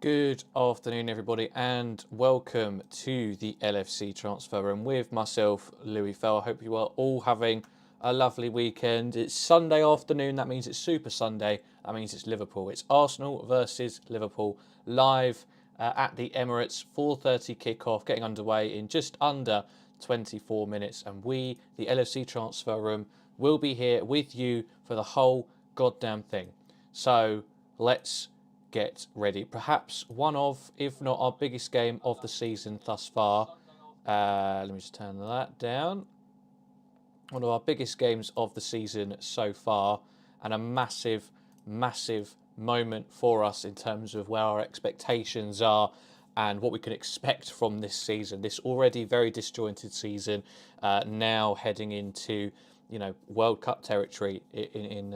Good afternoon, everybody, and welcome to the LFC Transfer Room with myself, Louis Fell. I hope you are all having a lovely weekend. It's Sunday afternoon. That means it's Super Sunday. That means it's Liverpool. It's Arsenal versus Liverpool live at the Emirates. 4:30 kickoff, getting underway in just under 24 minutes. And we, the LFC Transfer Room, will be here with you for the whole goddamn thing. So let's get ready. Perhaps one of, if not our biggest game of the season thus far. Let me just turn that down. One of our biggest games of the season so far, and a massive, massive moment for us in terms of where our expectations are and what we can expect from this season. This already very disjointed season, now heading into World Cup territory in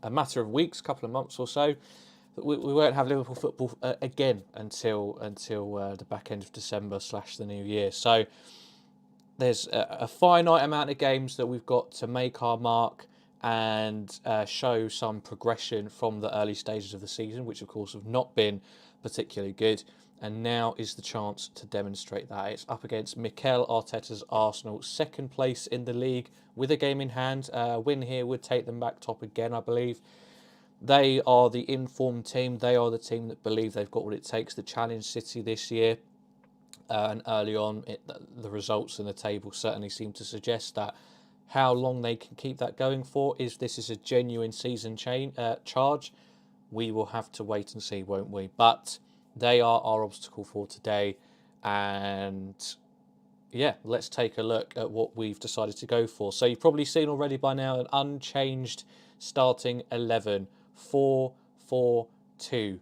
a matter of weeks, couple of months or so. We won't have Liverpool football again until the back end of December / the new year. So there's a finite amount of games that we've got to make our mark and show some progression from the early stages of the season, which of course have not been particularly good. And now is the chance to demonstrate that. It's up against Mikel Arteta's Arsenal, second place in the league with a game in hand. A win here would take them back top again, I believe. They are the informed team. They are the team that believe they've got what it takes to challenge City this year. And early on, the results in the table certainly seem to suggest that. How long they can keep that going for, if this is a genuine season charge, we will have to wait and see, won't we? But they are our obstacle for today. And yeah, let's take a look at what we've decided to go for. So you've probably seen already by now an unchanged starting 11, 4-4-2.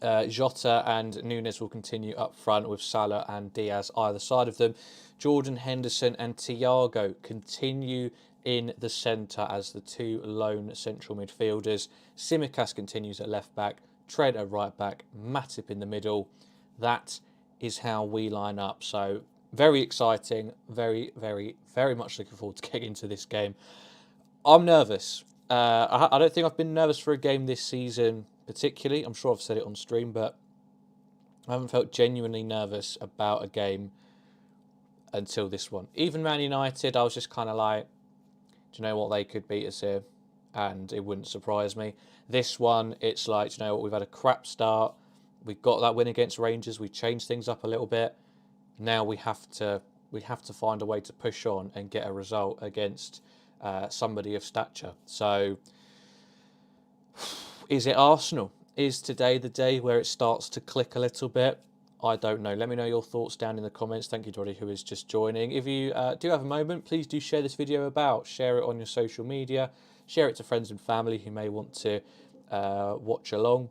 Jota and Nunes will continue up front with Salah and Diaz either side of them. Jordan Henderson and Thiago continue in the centre as the two lone central midfielders. Tsimikas continues at left back, Trent at right back, Matip in the middle. That is how we line up. So very exciting, very, very, very much looking forward to getting into this game. I'm nervous. I don't think I've been nervous for a game this season particularly. I'm sure I've said it on stream, but I haven't felt genuinely nervous about a game until this one. Even Man United, I was just kind of like, do you know what, they could beat us here, and it wouldn't surprise me. This one, it's like, do you know what, we've had a crap start. We've got that win against Rangers. We changed things up a little bit. Now we have to find a way to push on and get a result against somebody of stature. So, is it Arsenal? Is today the day where it starts to click a little bit? I don't know. Let me know your thoughts down in the comments. Thank you to everybody who is just joining. If you do have a moment, please do share this video about. Share it on your social media. Share it to friends and family who may want to watch along.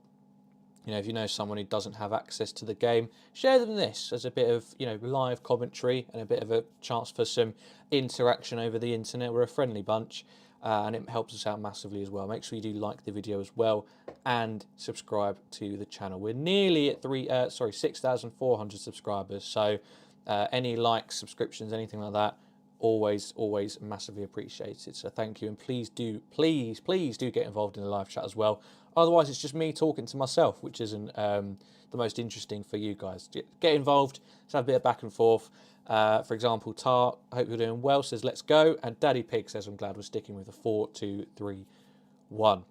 You know, if you know someone who doesn't have access to the game, share them this as a bit of, live commentary and a bit of a chance for some interaction over the internet. We're a friendly bunch, and it helps us out massively as well. Make sure you do like the video as well and subscribe to the channel. We're nearly at 6,400 subscribers. So any likes, subscriptions, anything like that, always massively appreciated. So thank you, and please do get involved in the live chat as well. Otherwise, it's just me talking to myself, which isn't the most interesting for you guys. Get involved. Let's have a bit of back and forth. For example, Tar, I hope you're doing well, says let's go. And Daddy Pig says I'm glad we're sticking with a 4-2-3-1. Now,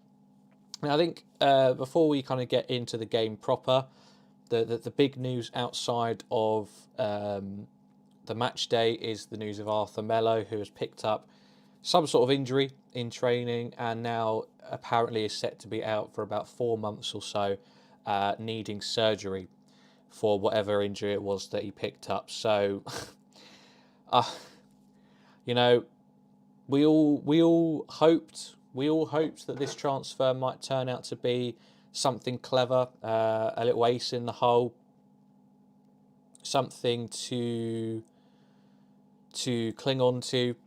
I think before we kind of get into the game proper, the big news outside of the match day is the news of Melo, who has picked up some sort of injury in training and now apparently is set to be out for about 4 months or so, needing surgery for whatever injury it was that he picked up. So, we all hoped that this transfer might turn out to be something clever, a little ace in the hole, something to cling on to,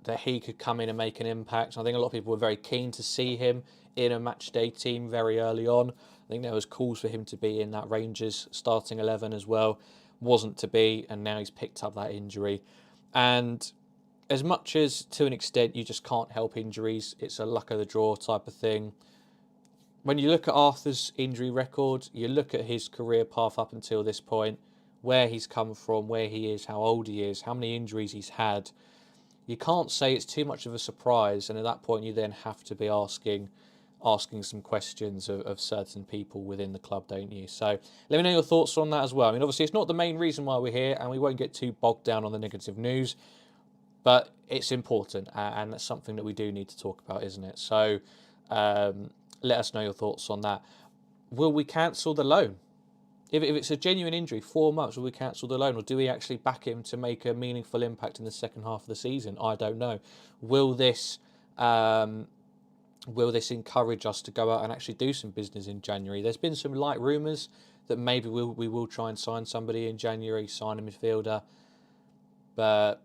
that he could come in and make an impact. I think a lot of people were very keen to see him in a match day team very early on. I think there was calls for him to be in that Rangers starting 11 as well. Wasn't to be, and now he's picked up that injury. And as much as to an extent you just can't help injuries, it's a luck of the draw type of thing. when you look at Arthur's injury record, you look at his career path up until this point, where he's come from, where he is, how old he is, how many injuries he's had, you can't say it's too much of a surprise. And at that point, you then have to be asking some questions of certain people within the club, don't you? So let me know your thoughts on that as well. I mean, obviously, it's not the main reason why we're here, and we won't get too bogged down on the negative news, but it's important, and that's something that we do need to talk about, isn't it? So let us know your thoughts on that. Will we cancel the loan? If it's a genuine injury, 4 months, will we cancel the loan, or do we actually back him to make a meaningful impact in the second half of the season? I don't know. Will this encourage us to go out and actually do some business in January? There's been some light rumours that maybe we will try and sign somebody in January, sign a midfielder. But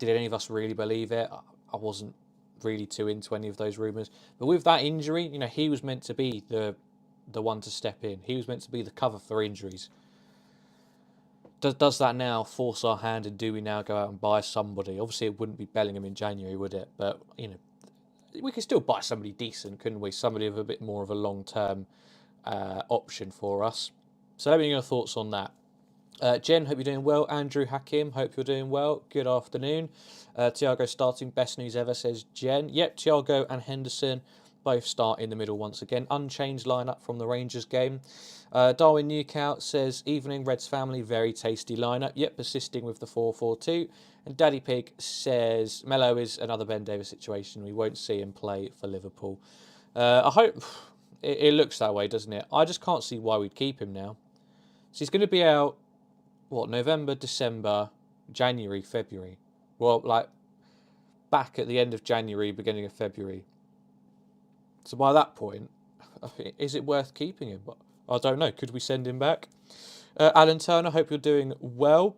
did any of us really believe it? I wasn't really too into any of those rumours. But with that injury, he was meant to be the one to step in. He was meant to be the cover for injuries. Does that now force our hand, and do we now go out and buy somebody? Obviously, it wouldn't be Bellingham in January, would it? But, we could still buy somebody decent, couldn't we? Somebody with a bit more of a long-term option for us. So let me know your thoughts on that. Jen, hope you're doing well. Andrew Hakim, hope you're doing well. Good afternoon. Thiago starting, best news ever, says Jen. Yep, Thiago and Henderson both start in the middle once again. Unchanged lineup from the Rangers game. Darwin Newcout says, evening, Reds family, very tasty lineup. Yep, persisting with the 4-4-2. And Daddy Pig says, Melo is another Ben Davies situation. We won't see him play for Liverpool. I hope it looks that way, doesn't it? I just can't see why we'd keep him now. So he's going to be out, November, December, January, February. Well, back at the end of January, beginning of February. So by that point, is it worth keeping him? I don't know. Could we send him back? Alan Turner, hope you're doing well.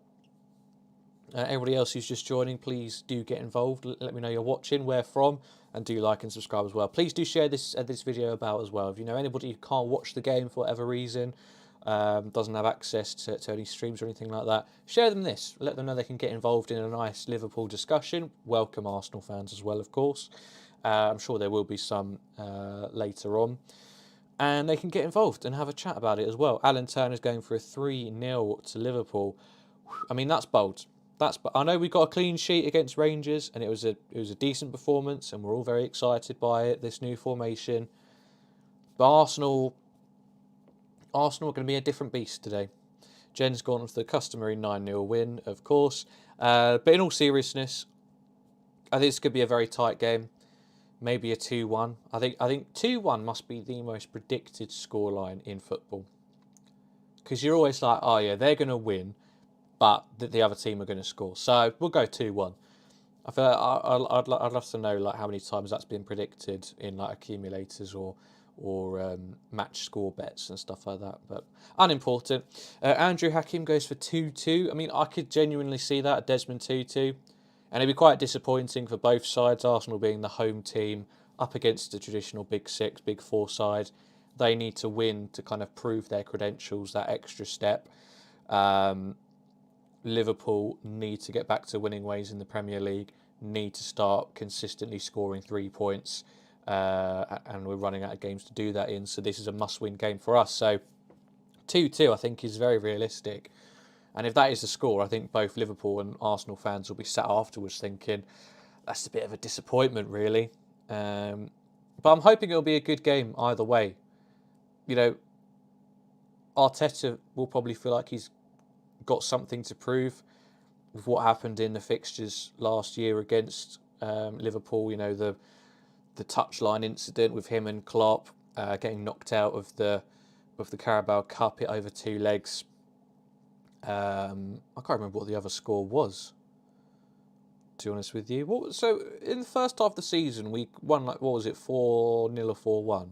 Everybody else who's just joining, please do get involved. Let me know you're watching, where from, and do like and subscribe as well. Please do share this video about as well. If you know anybody who can't watch the game for whatever reason, doesn't have access to any streams or anything like that, share them this. Let them know they can get involved in a nice Liverpool discussion. Welcome Arsenal fans as well, of course. I'm sure there will be some later on. And they can get involved and have a chat about it as well. Alan Turner's going for a 3-0 to Liverpool. I mean, that's bold. I know we got a clean sheet against Rangers, and it was a decent performance, and we're all very excited by it, this new formation. But Arsenal are going to be a different beast today. Jen's gone for the customary 9-0 win, of course. But in all seriousness, I think this could be a very tight game. Maybe a 2-1. I think 2-1 must be the most predicted scoreline in football. Because you're always like, oh yeah, they're going to win, but the other team are going to score. So we'll go 2-1. I feel like I'd love to know how many times that's been predicted in accumulators or match score bets and stuff like that, but unimportant. Andrew Hakim goes for 2-2. I mean, I could genuinely see that, a Desmond 2-2, and it'd be quite disappointing for both sides. Arsenal being the home team up against the traditional Big Six, Big Four side, they need to win to kind of prove their credentials, that extra step. Liverpool need to get back to winning ways in the Premier League, need to start consistently scoring 3 points, and we're running out of games to do that in, so this is a must-win game for us. So 2-2 I think is very realistic, and if that is the score, I think both Liverpool and Arsenal fans will be sat afterwards thinking that's a bit of a disappointment, really. But I'm hoping it'll be a good game either way. Arteta will probably feel like he's got something to prove with what happened in the fixtures last year against Liverpool. The touchline incident with him and Klopp getting knocked out of the Carabao Cup, it over 2 legs. I can't remember what the other score was, to be honest with you. So in the first half of the season, we won 4-0 or 4-1.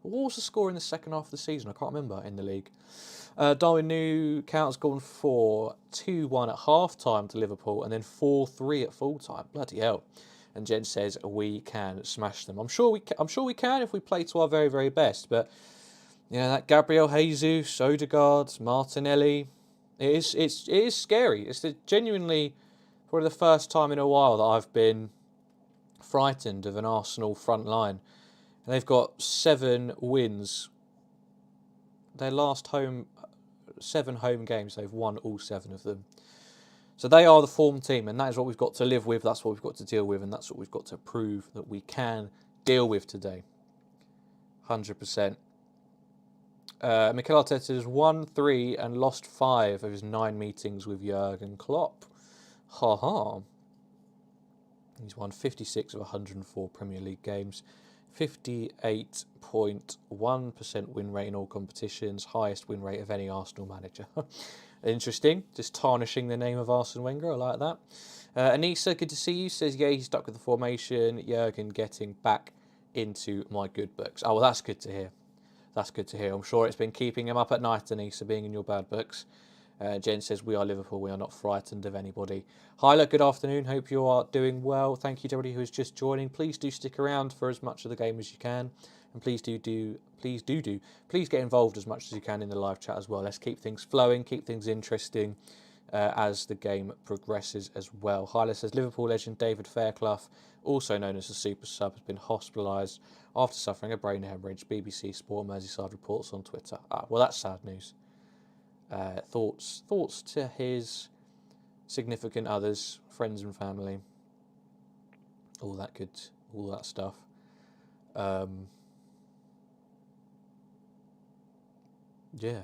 What was the score in the second half of the season? I can't remember in the league. Darwin Newcount's gone for 2-1 at half-time to Liverpool and then 4-3 at full-time. Bloody hell. And Jen says we can smash them. I'm sure we can if we play to our very, very best. But that Gabriel Jesus, Odegaard, Martinelli, it is scary. It's genuinely probably the first time in a while that I've been frightened of an Arsenal front line. And they've got 7 wins. Their last 7 home games, they've won all 7 of them. So they are the form team, and that is what we've got to live with. That's what we've got to deal with, and that's what we've got to prove that we can deal with today. 100%. Mikel Arteta has won 3 and lost 5 of his 9 meetings with Jurgen Klopp. Ha ha. He's won 56 of 104 Premier League games. 58.1% win rate in all competitions. Highest win rate of any Arsenal manager. Interesting. Just tarnishing the name of Arsene Wenger. I like that. Anissa, good to see you. Says, yeah, he's stuck with the formation. Jurgen getting back into my good books. Oh, well, that's good to hear. That's good to hear. I'm sure it's been keeping him up at night, Anissa, being in your bad books. Jen says, we are Liverpool. We are not frightened of anybody. Hyla, good afternoon. Hope you are doing well. Thank you to everybody who is just joining. Please do stick around for as much of the game as you can. And please get involved as much as you can in the live chat as well. Let's keep things flowing, keep things interesting as the game progresses as well. Hyla says, Liverpool legend David Fairclough, also known as the Super Sub, has been hospitalised after suffering a brain hemorrhage. BBC Sport Merseyside reports on Twitter. Well, that's sad news. Thoughts to his significant others, friends and family, all that stuff. Yeah.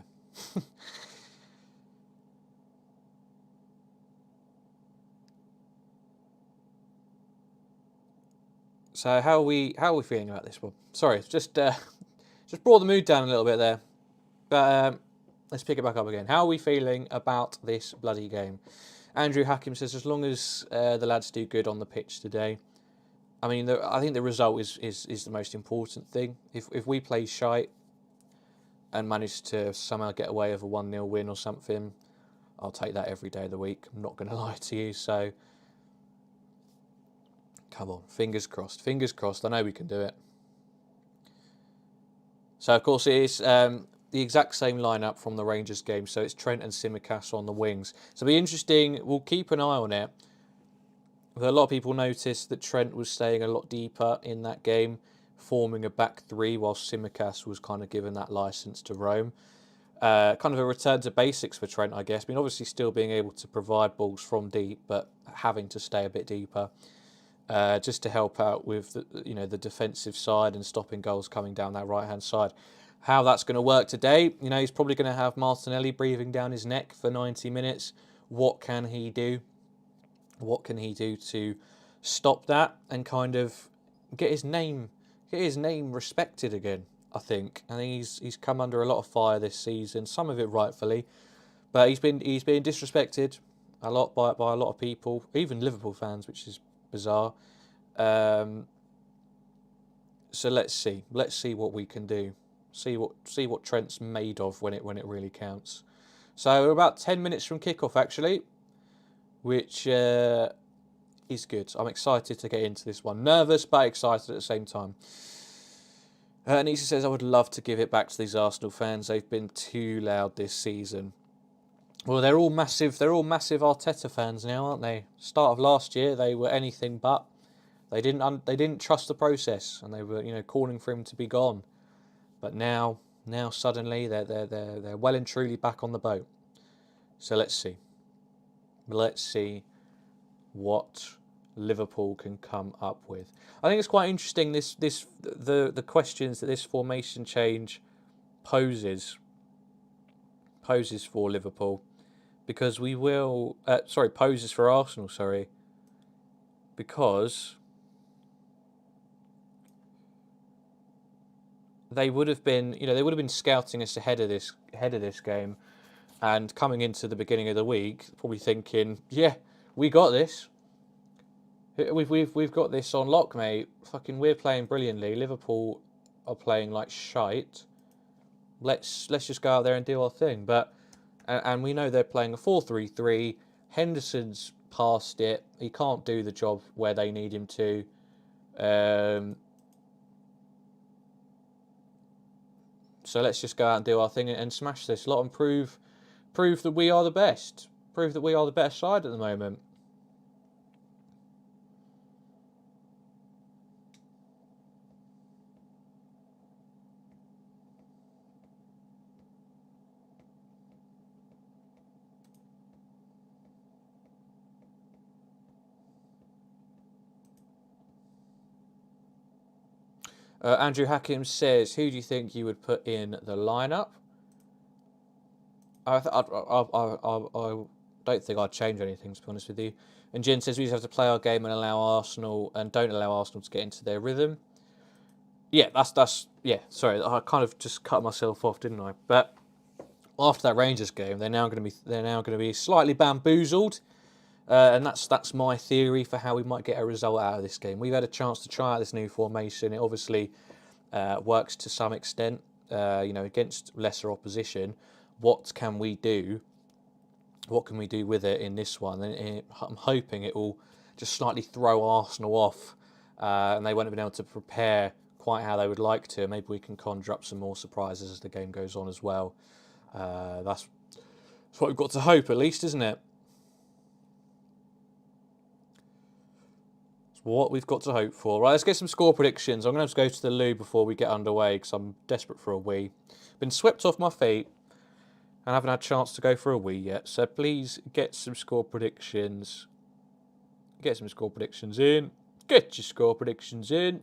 So how are we feeling about this one? Sorry, just brought the mood down a little bit there, but let's pick it back up again. How are we feeling about this bloody game? Andrew Hakim says, as long as the lads do good on the pitch today. I mean, I think the result is the most important thing. If we play shite and manage to somehow get away with a 1-0 win or something, I'll take that every day of the week. I'm not going to lie to you. So, come on, fingers crossed. Fingers crossed. I know we can do it. So, of course, it is the exact same lineup from the Rangers game. So, it's Trent and Tsimikas on the wings. So, it'll be interesting. We'll keep an eye on it. But a lot of people noticed that Trent was staying a lot deeper in that game, forming a back 3, while Tsimikas was kind of given that licence to roam. Kind of a return to basics for Trent, I guess. I mean, obviously still being able to provide balls from deep, but having to stay a bit deeper. Just to help out with the defensive side and stopping goals coming down that right-hand side. How that's going to work today, he's probably going to have Martinelli breathing down his neck for 90 minutes. What can he do? What can he do to stop that and kind of get his name respected again? I think he's come under a lot of fire this season. Some of it rightfully, but he's been disrespected a lot by a lot of people, even Liverpool fans, which is bizarre. So let's see what we can do. See what Trent's made of when it really counts. So we're about 10 minutes from kickoff actually, which is good. I'm excited to get into this one. Nervous but excited at the same time. Anissa says, I would love to give it back to these Arsenal fans. They've been too loud this season. Well, they're all massive Arteta fans now, aren't they? Start of last year, they were anything but. They didn't trust the process, and they were calling for him to be gone. But now suddenly they're well and truly back on the boat. So let's see. Let's see what Liverpool can come up with. I think it's quite interesting the questions that this formation change poses for Liverpool, because we will poses for Arsenal, because they would have been scouting us ahead of this game, and coming into the beginning of the week probably thinking, yeah, we got this. We've got this on lock, mate. Fucking, we're playing brilliantly. Liverpool are playing like shite. Let's just go out there and do our thing. But and we know they're playing a 4-3-3. Henderson's past it. He can't do the job where they need him to. So let's just go out and do our thing and smash this lot and prove that we are the best. Prove that we are the better side at the moment. Andrew Hakim says, who do you think you would put in the lineup? I don't think I'd change anything, to be honest with you. And Jen says we just have to play our game and don't allow Arsenal to get into their rhythm. Yeah, that's yeah. Sorry, I kind of just cut myself off, didn't I? But after that Rangers game, they're now going to be slightly bamboozled, and that's my theory for how we might get a result out of this game. We've had a chance to try out this new formation. It obviously works to some extent, against lesser opposition. What can we do? What can we do with it in this one? And I'm hoping it will just slightly throw Arsenal off, and they won't have been able to prepare quite how they would like to. Maybe we can conjure up some more surprises as the game goes on as well. That's what we've got to hope, at least, isn't it? It's what we've got to hope for. Right, let's get some score predictions. I'm going to have to go to the loo before we get underway because I'm desperate for a wee. Been swept off my feet and haven't had a chance to go for a wee yet. So please get some score predictions. Get some score predictions in. Get your score predictions in.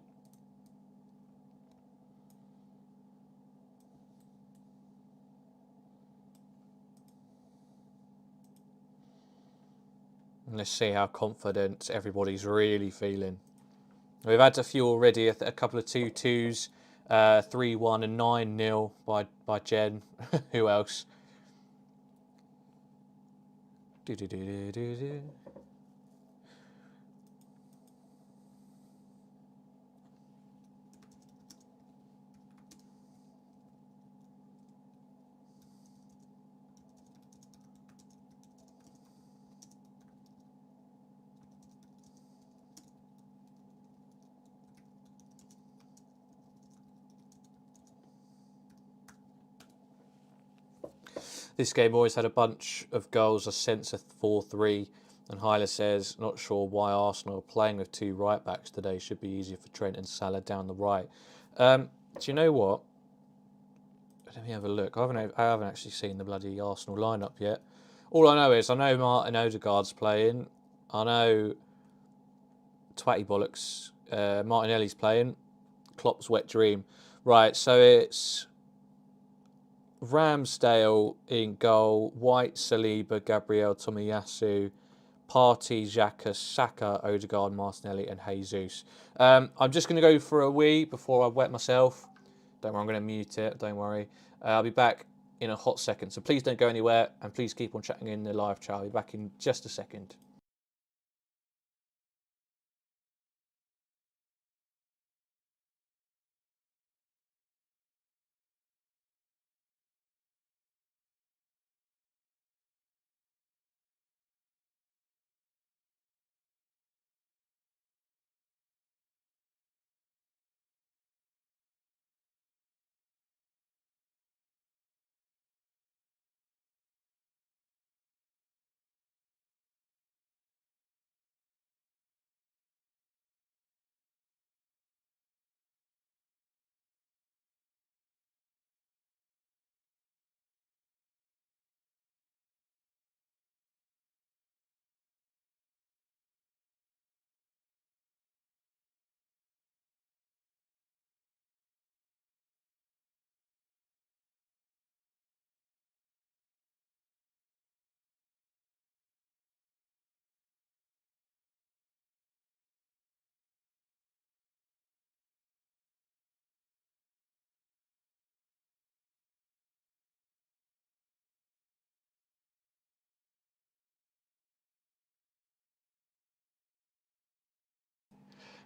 And let's see how confident everybody's really feeling. We've had a few already, a couple of 2-2s, 3-1 and 9-0 by Jen. Who else? This game always had a bunch of goals. I sense a 4-3. And Hyla says, not sure why Arsenal are playing with two right backs today. Should be easier for Trent and Salah down the right. Do you know what? Let me have a look. I haven't actually seen the bloody Arsenal lineup yet. All I know is I know Martin Odegaard's playing. I know Twatty Bollocks. Martinelli's playing. Klopp's wet dream. Right, so it's Ramsdale in goal, White, Saliba, Gabriel, Tomiyasu, Partey, Xhaka, Saka, Odegaard, Martinelli and Jesus. I'm just going to go for a wee before I wet myself. Don't worry, I'm going to mute it, don't worry. I'll be back in a hot second, so please don't go anywhere and please keep on chatting in the live chat. I'll be back in just a second.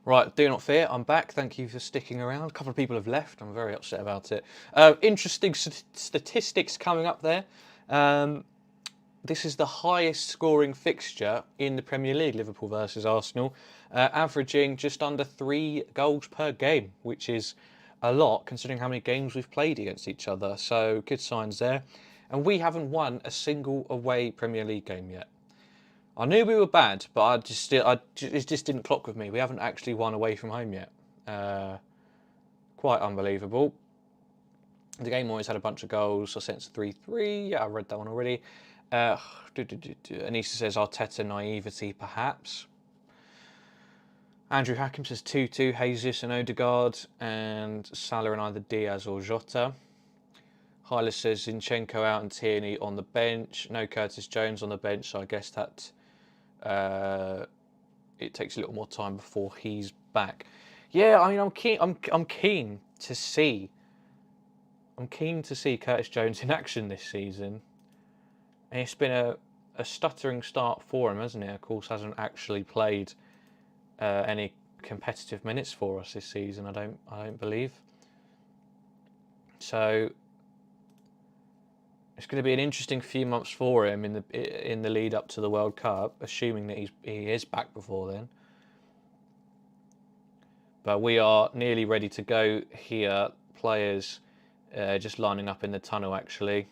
Right, do not fear, I'm back. Thank you for sticking around. A couple of people have left. I'm very upset about it. Interesting statistics coming up there. This is the highest scoring fixture in the Premier League, Liverpool versus Arsenal, averaging just under 3 goals per game, which is a lot considering how many games we've played against each other. So good signs there. And we haven't won a single away Premier League game yet. I knew we were bad, but it just didn't clock with me. We haven't actually won away from home yet. Quite unbelievable. The game always had a bunch of goals. I sense 3-3. Yeah, I read that one already. Anissa says Arteta naivety, perhaps. Andrew Hakim says 2-2, Jesus and Odegaard, and Salah and either Diaz or Jota. Hyla says Zinchenko out and Tierney on the bench. No Curtis Jones on the bench, so I guess that it takes a little more time before he's back. Yeah, I mean, I'm keen to see. I'm keen to see Curtis Jones in action this season. And it's been a stuttering start for him, hasn't it? Of course, hasn't actually played any competitive minutes for us this season. I don't believe. So it's going to be an interesting few months for him in the lead up to the World Cup, assuming that he is back before then. But we are nearly ready to go here. Players just lining up in the tunnel, actually.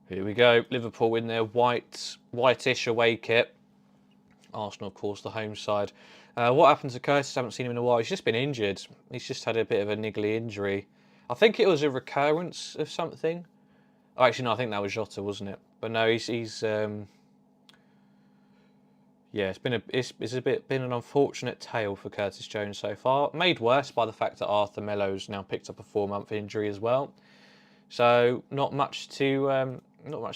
Here we go. Liverpool in their whitish away kit. Arsenal, of course, the home side. What happened to Curtis? I haven't seen him in a while. He's just been injured. He's just had a bit of a niggly injury. I think it was a recurrence of something. Oh, actually, no, I think that was Jota, wasn't it? But no, he's yeah, it's been an unfortunate tale for Curtis Jones so far. Made worse by the fact that Arthur Melo's now picked up a 4-month injury as well. So not much to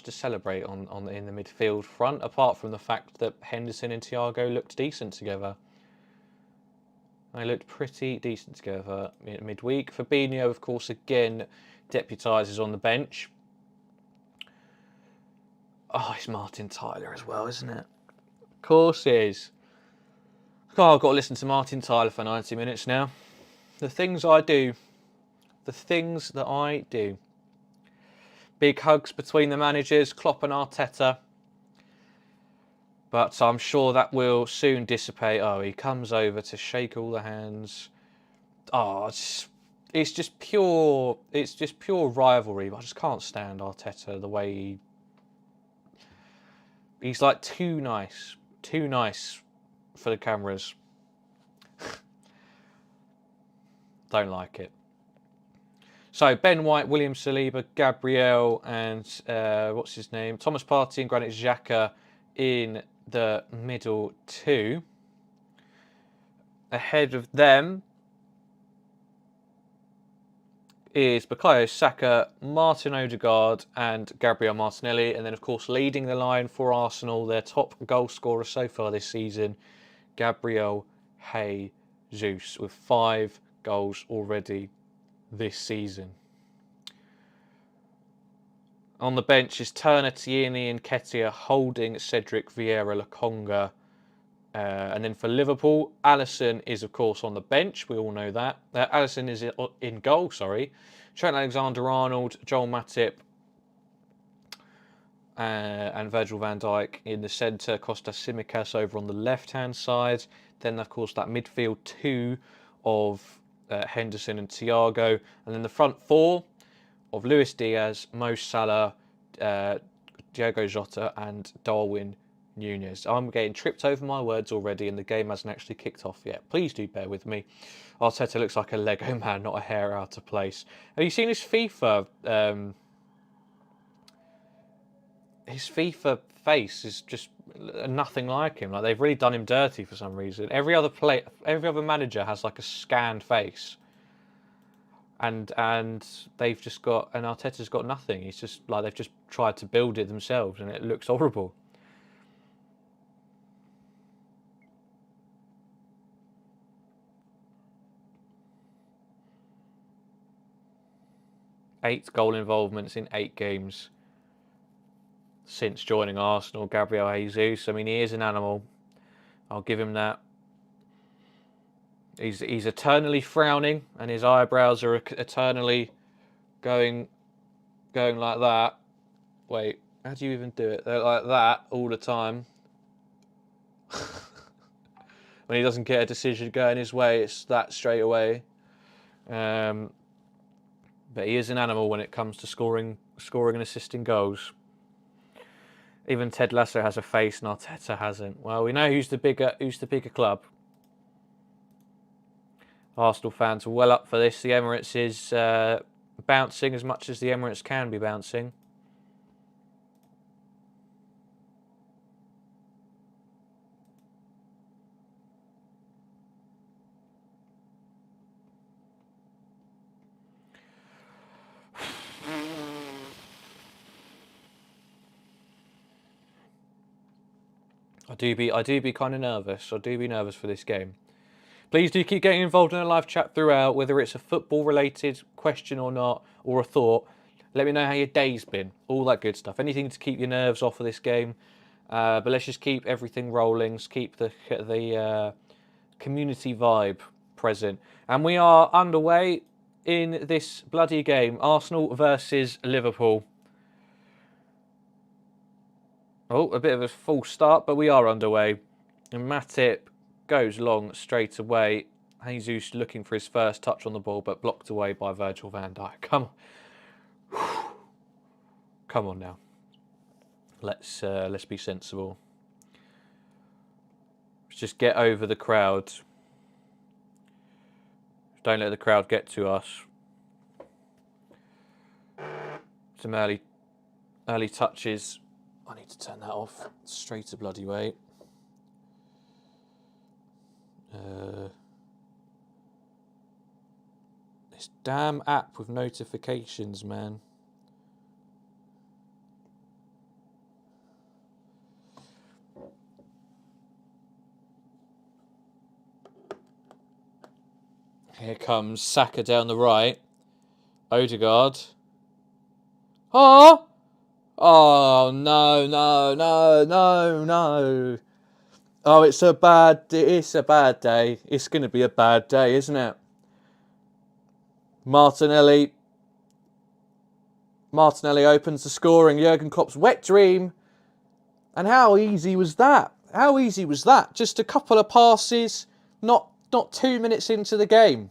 celebrate in the midfield front, apart from the fact that Henderson and Thiago looked decent together. They looked pretty decent together midweek. Fabinho, of course, again deputises on the bench. Oh, it's Martin Tyler as well, isn't it? Of course it is. Oh, I've got to listen to Martin Tyler for 90 minutes now. The things I do. The things that I do. Big hugs between the managers, Klopp and Arteta. But I'm sure that will soon dissipate. Oh, he comes over to shake all the hands. Oh, it's just pure rivalry. I just can't stand Arteta, the way he's like too nice for the cameras. Don't like it. So Ben White, William Saliba, Gabriel, and what's his name? Thomas Partey and Granit Xhaka in the middle two. Ahead of them is Bukayo Saka, Martin Odegaard, and Gabriel Martinelli. And then, of course, leading the line for Arsenal, their top goal scorer so far this season, Gabriel Jesus, with 5 goals already this season. On the bench is Turner, Tierney and Nketiah holding Cedric Vieira Lokonga. And then for Liverpool, Alisson is, of course, on the bench. We all know that. Alisson is in goal, sorry. Trent Alexander-Arnold, Joel Matip and Virgil van Dijk in the centre. Kostas Tsimikas over on the left-hand side. Then, of course, that midfield 2 of Henderson and Thiago. And then the front 4 of Luis Diaz, Mo Salah, Diogo Jota and Darwin Núñez. I'm getting tripped over my words already and the game hasn't actually kicked off yet. Please do bear with me. Arteta looks like a Lego man, not a hair out of place. Have you seen his FIFA? His FIFA face is just nothing like him. Like, they've really done him dirty for some reason. Every other manager has like a scanned face. And they've just got, and Arteta's got nothing. He's just like, they've just tried to build it themselves and it looks horrible. Eight goal involvements in 8 games since joining Arsenal. Gabriel Jesus. I mean, he is an animal. I'll give him that. He's eternally frowning, and his eyebrows are eternally going like that. Wait, how do you even do it? They're like that all the time. When he doesn't get a decision going his way, it's that straight away. But he is an animal when it comes to scoring and assisting goals. Even Ted Lasso has a face and Arteta hasn't. Well, we know who's the bigger club. Arsenal fans are well up for this. The Emirates is bouncing as much as the Emirates can be bouncing. I do be kind of nervous. I do be nervous for this game. Please do keep getting involved in the live chat throughout, whether it's a football-related question or not, or a thought. Let me know how your day's been. All that good stuff. Anything to keep your nerves off of this game. But let's just keep everything rolling. Let's keep the community vibe present. And we are underway in this bloody game. Arsenal versus Liverpool. Oh, a bit of a false start, but we are underway. And Matty goes long straight away. Jesus looking for his first touch on the ball, but blocked away by Virgil van Dijk. Come on. Come on now. Let's be sensible. Let's just get over the crowd. Don't let the crowd get to us. Some early touches. I need to turn that off straight a bloody way. This damn app with notifications, man. Here comes Saka down the right. Odegaard. Oh! Oh, no. Oh, it's a bad day. It's going to be a bad day, isn't it? Martinelli opens the scoring. Jurgen Klopp's wet dream. And how easy was that? Just a couple of passes, not 2 minutes into the game.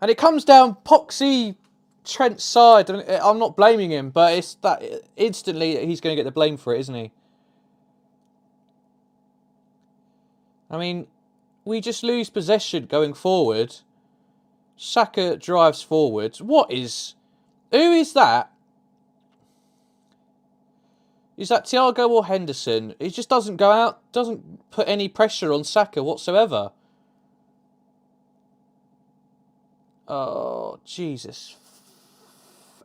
And it comes down Poxy Trent's side. I'm not blaming him, but it's that instantly he's going to get the blame for it, isn't he? I mean, we just lose possession going forward. Saka drives forward. Who is that? Is that Thiago or Henderson? He just doesn't go out, doesn't put any pressure on Saka whatsoever. Oh, Jesus.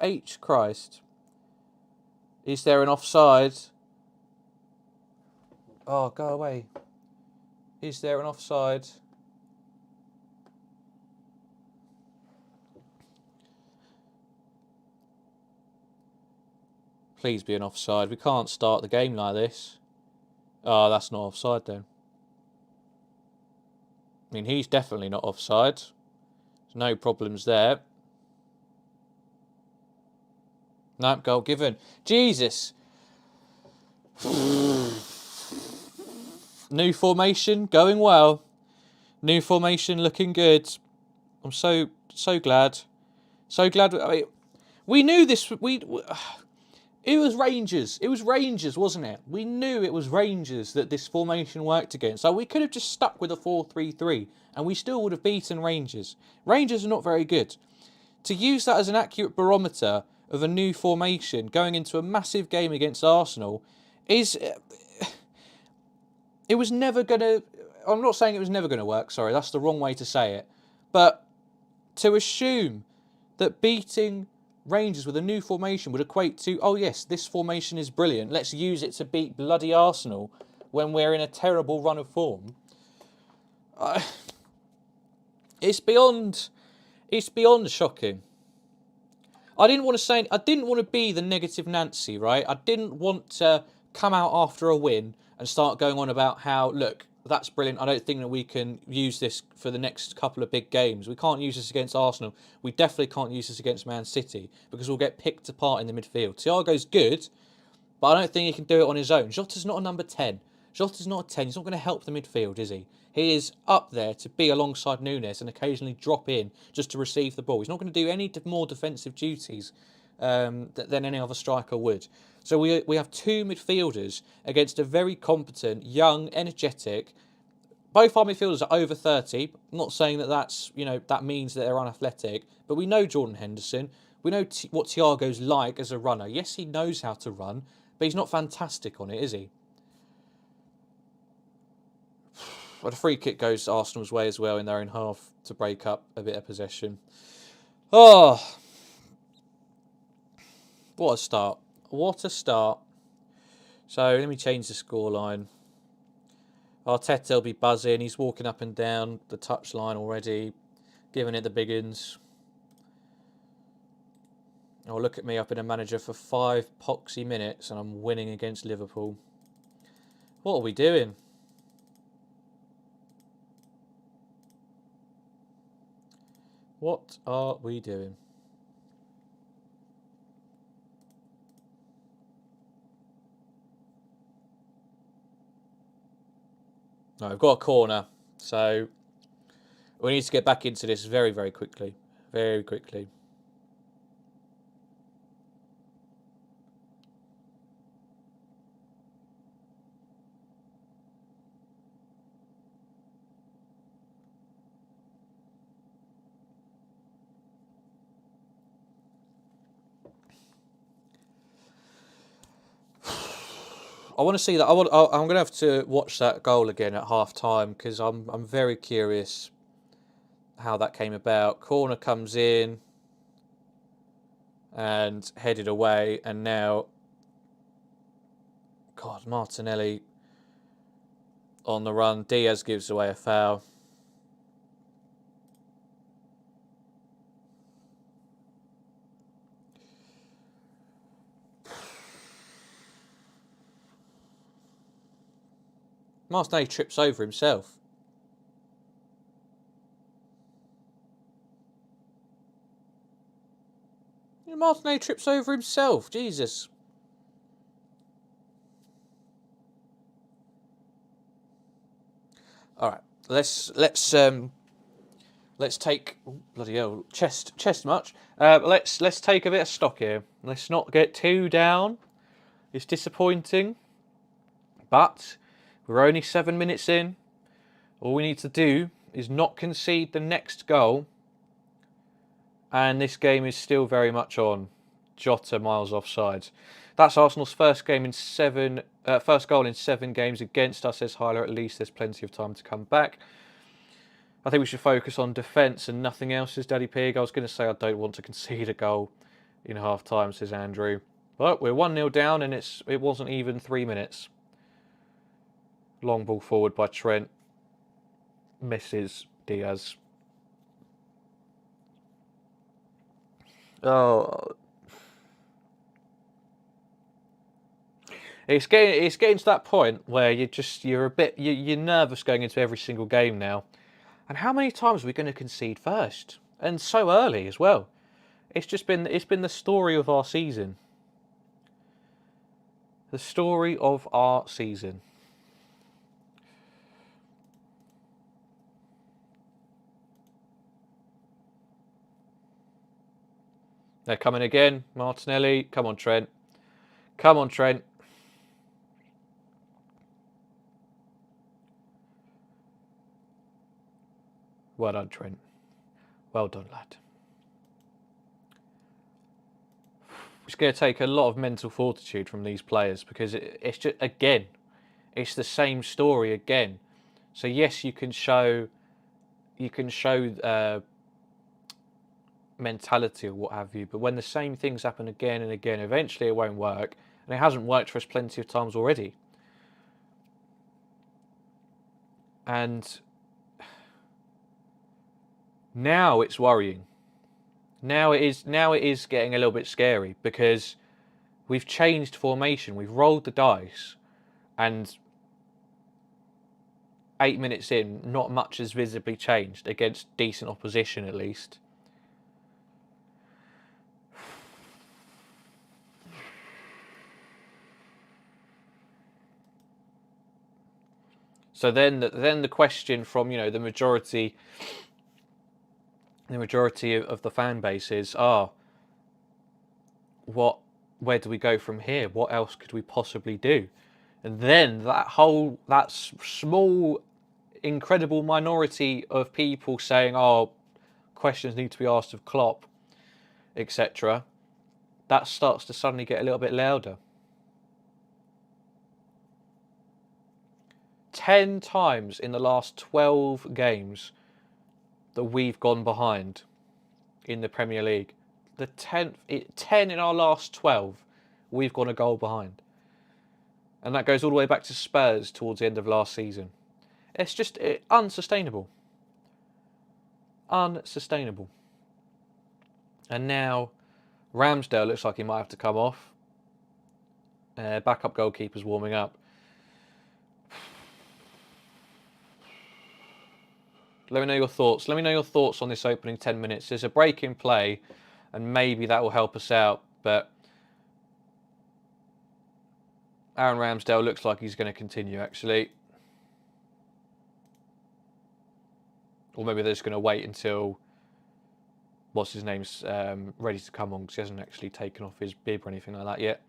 H. Christ. Is there an offside? Oh, go away. Is there an offside? Please be an offside. We can't start the game like this. Oh, that's not offside then. I mean, he's definitely not offside. There's no problems there. Nope, goal given. Jesus. New formation, going well. New formation looking good. I'm so glad. So glad. I mean, we knew this. It was Rangers. It was Rangers, wasn't it? We knew it was Rangers that this formation worked against. So we could have just stuck with a 4-3-3 and we still would have beaten Rangers. Rangers are not very good. To use that as an accurate barometer of a new formation going into a massive game against Arsenal is... It was never going to... I'm not saying it was never going to work, sorry, that's the wrong way to say it. But to assume that beating Rangers with a new formation would equate to, oh yes, this formation is brilliant, let's use it to beat bloody Arsenal when we're in a terrible run of form. It's beyond shocking. I didn't want to be the negative Nancy, right? I didn't want to come out after a win and start going on about how, look, that's brilliant. I don't think that we can use this for the next couple of big games. We can't use this against Arsenal. We definitely can't use this against Man City because we'll get picked apart in the midfield. Thiago's good, but I don't think he can do it on his own. Jota's not a number 10. Jota's not a 10. He's not going to help the midfield, is he? He is up there to be alongside Nunes and occasionally drop in just to receive the ball. He's not going to do any more defensive duties than any other striker would. So we have two midfielders against a very competent, young, energetic, both our midfielders are over 30. I'm not saying that that's, that means that they're unathletic, but we know Jordan Henderson. We know what Thiago's like as a runner. Yes, he knows how to run, but he's not fantastic on it, is he? Well, the free kick goes Arsenal's way as well in their own half to break up a bit of possession. Oh, what a start. What a start. So let me change the scoreline. Arteta will be buzzing. He's walking up and down the touchline already, giving it the big uns. Oh, look at me up in a manager for 5 poxy minutes and I'm winning against Liverpool. What are we doing? What are we doing? No, we've got a corner, so we need to get back into this very, very quickly. Very quickly. I want to see that. I'm going to have to watch that goal again at half time because I'm very curious how that came about. Corner comes in and headed away, and now, God, Martinelli on the run. Diaz gives away a foul. Martinelli trips over himself. Martinelli trips over himself. Jesus. All right, let's take bloody hell chest much. Let's take a bit of stock here. Let's not get too down. It's disappointing, but we're only 7 minutes in. All we need to do is not concede the next goal, and this game is still very much on. Jota miles offside. That's Arsenal's first goal in 7 games against us, says Hyler. At least there's plenty of time to come back. I think we should focus on defence and nothing else, says Daddy Pig. I was going to say I don't want to concede a goal in half time, says Andrew. But we're 1-0 down and it wasn't even 3 minutes. Long ball forward by Trent. Misses Diaz. Oh, it's getting to that point where you're nervous going into every single game now. And how many times are we going to concede first? And so early as well. It's been the story of our season. The story of our season. They're coming again. Martinelli. Come on, Trent. Come on, Trent. Well done, Trent. Well done, lad. It's going to take a lot of mental fortitude from these players because it's just, again, it's the same story again. So yes, you can show mentality or what have you, but when the same things happen again and again, eventually it won't work, and it hasn't worked for us plenty of times already. And now it's worrying. Now it is getting a little bit scary because we've changed formation, we've rolled the dice, and 8 minutes in, not much has visibly changed against decent opposition, at least. So then the question from the majority of the fan base is, where do we go from here? What else could we possibly do? And then that small incredible minority of people saying, oh, questions need to be asked of Klopp, etc., that starts to suddenly get a little bit louder. 10 times in the last 12 games that we've gone behind in the Premier League. 10 in our last 12, we've gone a goal behind. And that goes all the way back to Spurs towards the end of last season. It's just unsustainable. Unsustainable. And now Ramsdale looks like he might have to come off. Backup goalkeeper's warming up. Let me know your thoughts. Let me know your thoughts on this opening 10 minutes. There's a break in play, and maybe that will help us out. But Aaron Ramsdale looks like he's going to continue, actually. Or maybe they're just going to wait until what's his name's ready to come on, because he hasn't actually taken off his bib or anything like that yet.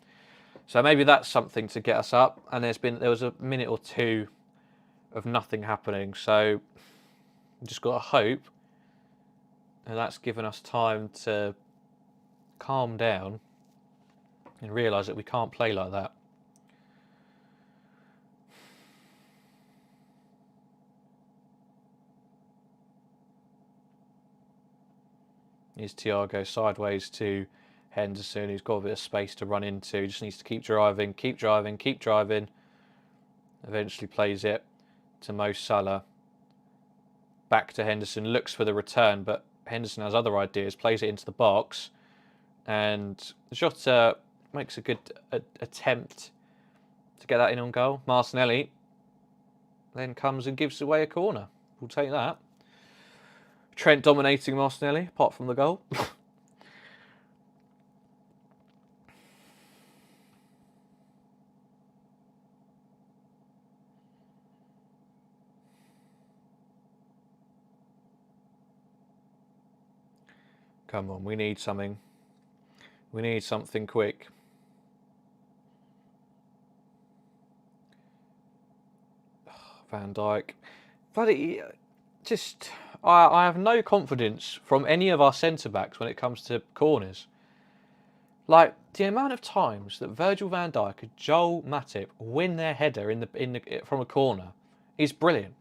So maybe that's something to get us up. And there was a minute or two of nothing happening. So we've just got to hope, and that's given us time to calm down and realise that we can't play like that. Here's Thiago sideways to Henderson, who's got a bit of space to run into. He just needs to keep driving, keep driving, keep driving. Eventually plays it to Mo Salah. Back to Henderson, looks for the return, but Henderson has other ideas, plays it into the box. And Jota makes a good attempt to get that in on goal. Martinelli then comes and gives away a corner. We'll take that. Trent dominating Martinelli, apart from the goal. Come on, we need something. We need something quick. Van Dijk. Bloody, just, I have no confidence from any of our centre-backs when it comes to corners. Like, the amount of times that Virgil van Dijk and Joel Matip win their header from a corner is brilliant.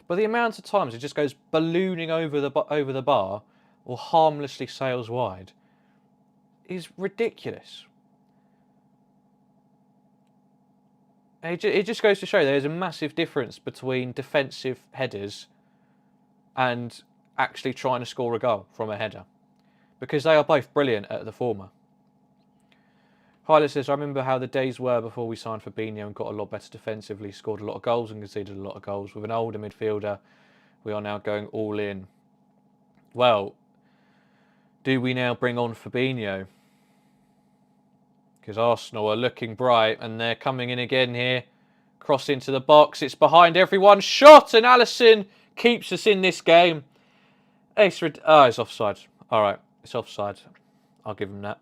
But the amount of times it just goes ballooning over the bar or harmlessly sails wide is ridiculous. It just goes to show there's a massive difference between defensive headers and actually trying to score a goal from a header, because they are both brilliant at the former. Hyler says, I remember how the days were before we signed Fabinho and got a lot better defensively, scored a lot of goals and conceded a lot of goals. With an older midfielder, we are now going all in. Well, do we now bring on Fabinho? Because Arsenal are looking bright and they're coming in again here. Cross into the box. It's behind everyone. Shot, and Alisson keeps us in this game. It's offside. All right, it's offside. I'll give him that.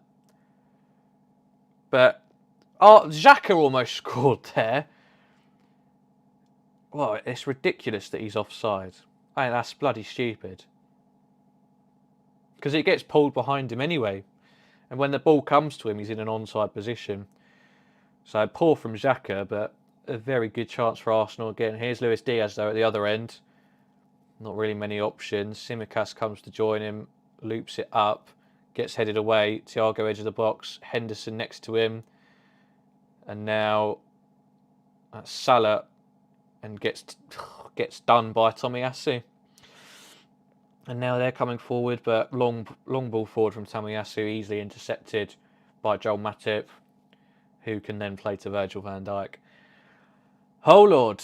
But Xhaka almost scored there. Well, it's ridiculous that he's offside. I mean, that's bloody stupid. Because it gets pulled behind him anyway. And when the ball comes to him, he's in an onside position. So poor from Xhaka, but a very good chance for Arsenal again. Here's Luis Diaz, though, at the other end. Not really many options. Tsimikas comes to join him, loops it up, gets headed away. Thiago edge of the box, Henderson next to him. And now that's Salah, and gets done by Tomiyasu. And now they're coming forward, but long ball forward from Tomiyasu, easily intercepted by Joel Matip, who can then play to Virgil van Dijk. Oh Lord.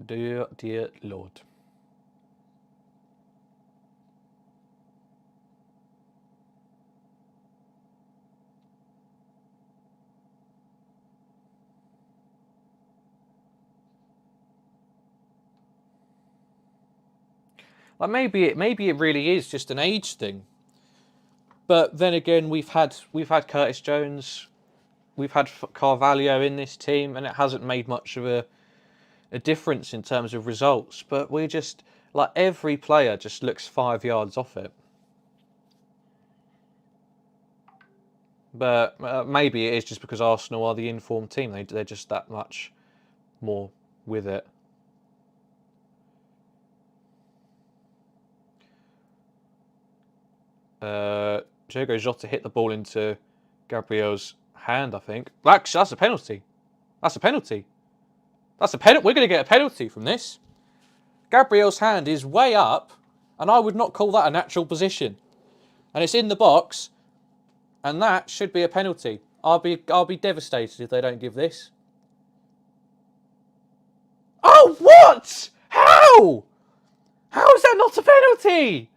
Dear Lord. Like maybe it really is just an age thing. But then again, we've had Curtis Jones, we've had Carvalho in this team, and it hasn't made much of a difference in terms of results. But we just, like, every player just looks 5 yards off it. But maybe it is just because Arsenal are the informed team. They're just that much more with it. Diogo Jota hit the ball into Gabriel's hand, I think. Actually, that's a penalty. That's a penalty. That's a penalty. We're going to get a penalty from this. Gabriel's hand is way up, and I would not call that a natural position. And it's in the box, and that should be a penalty. I'll be devastated if they don't give this. Oh, what? How? How is that not a penalty?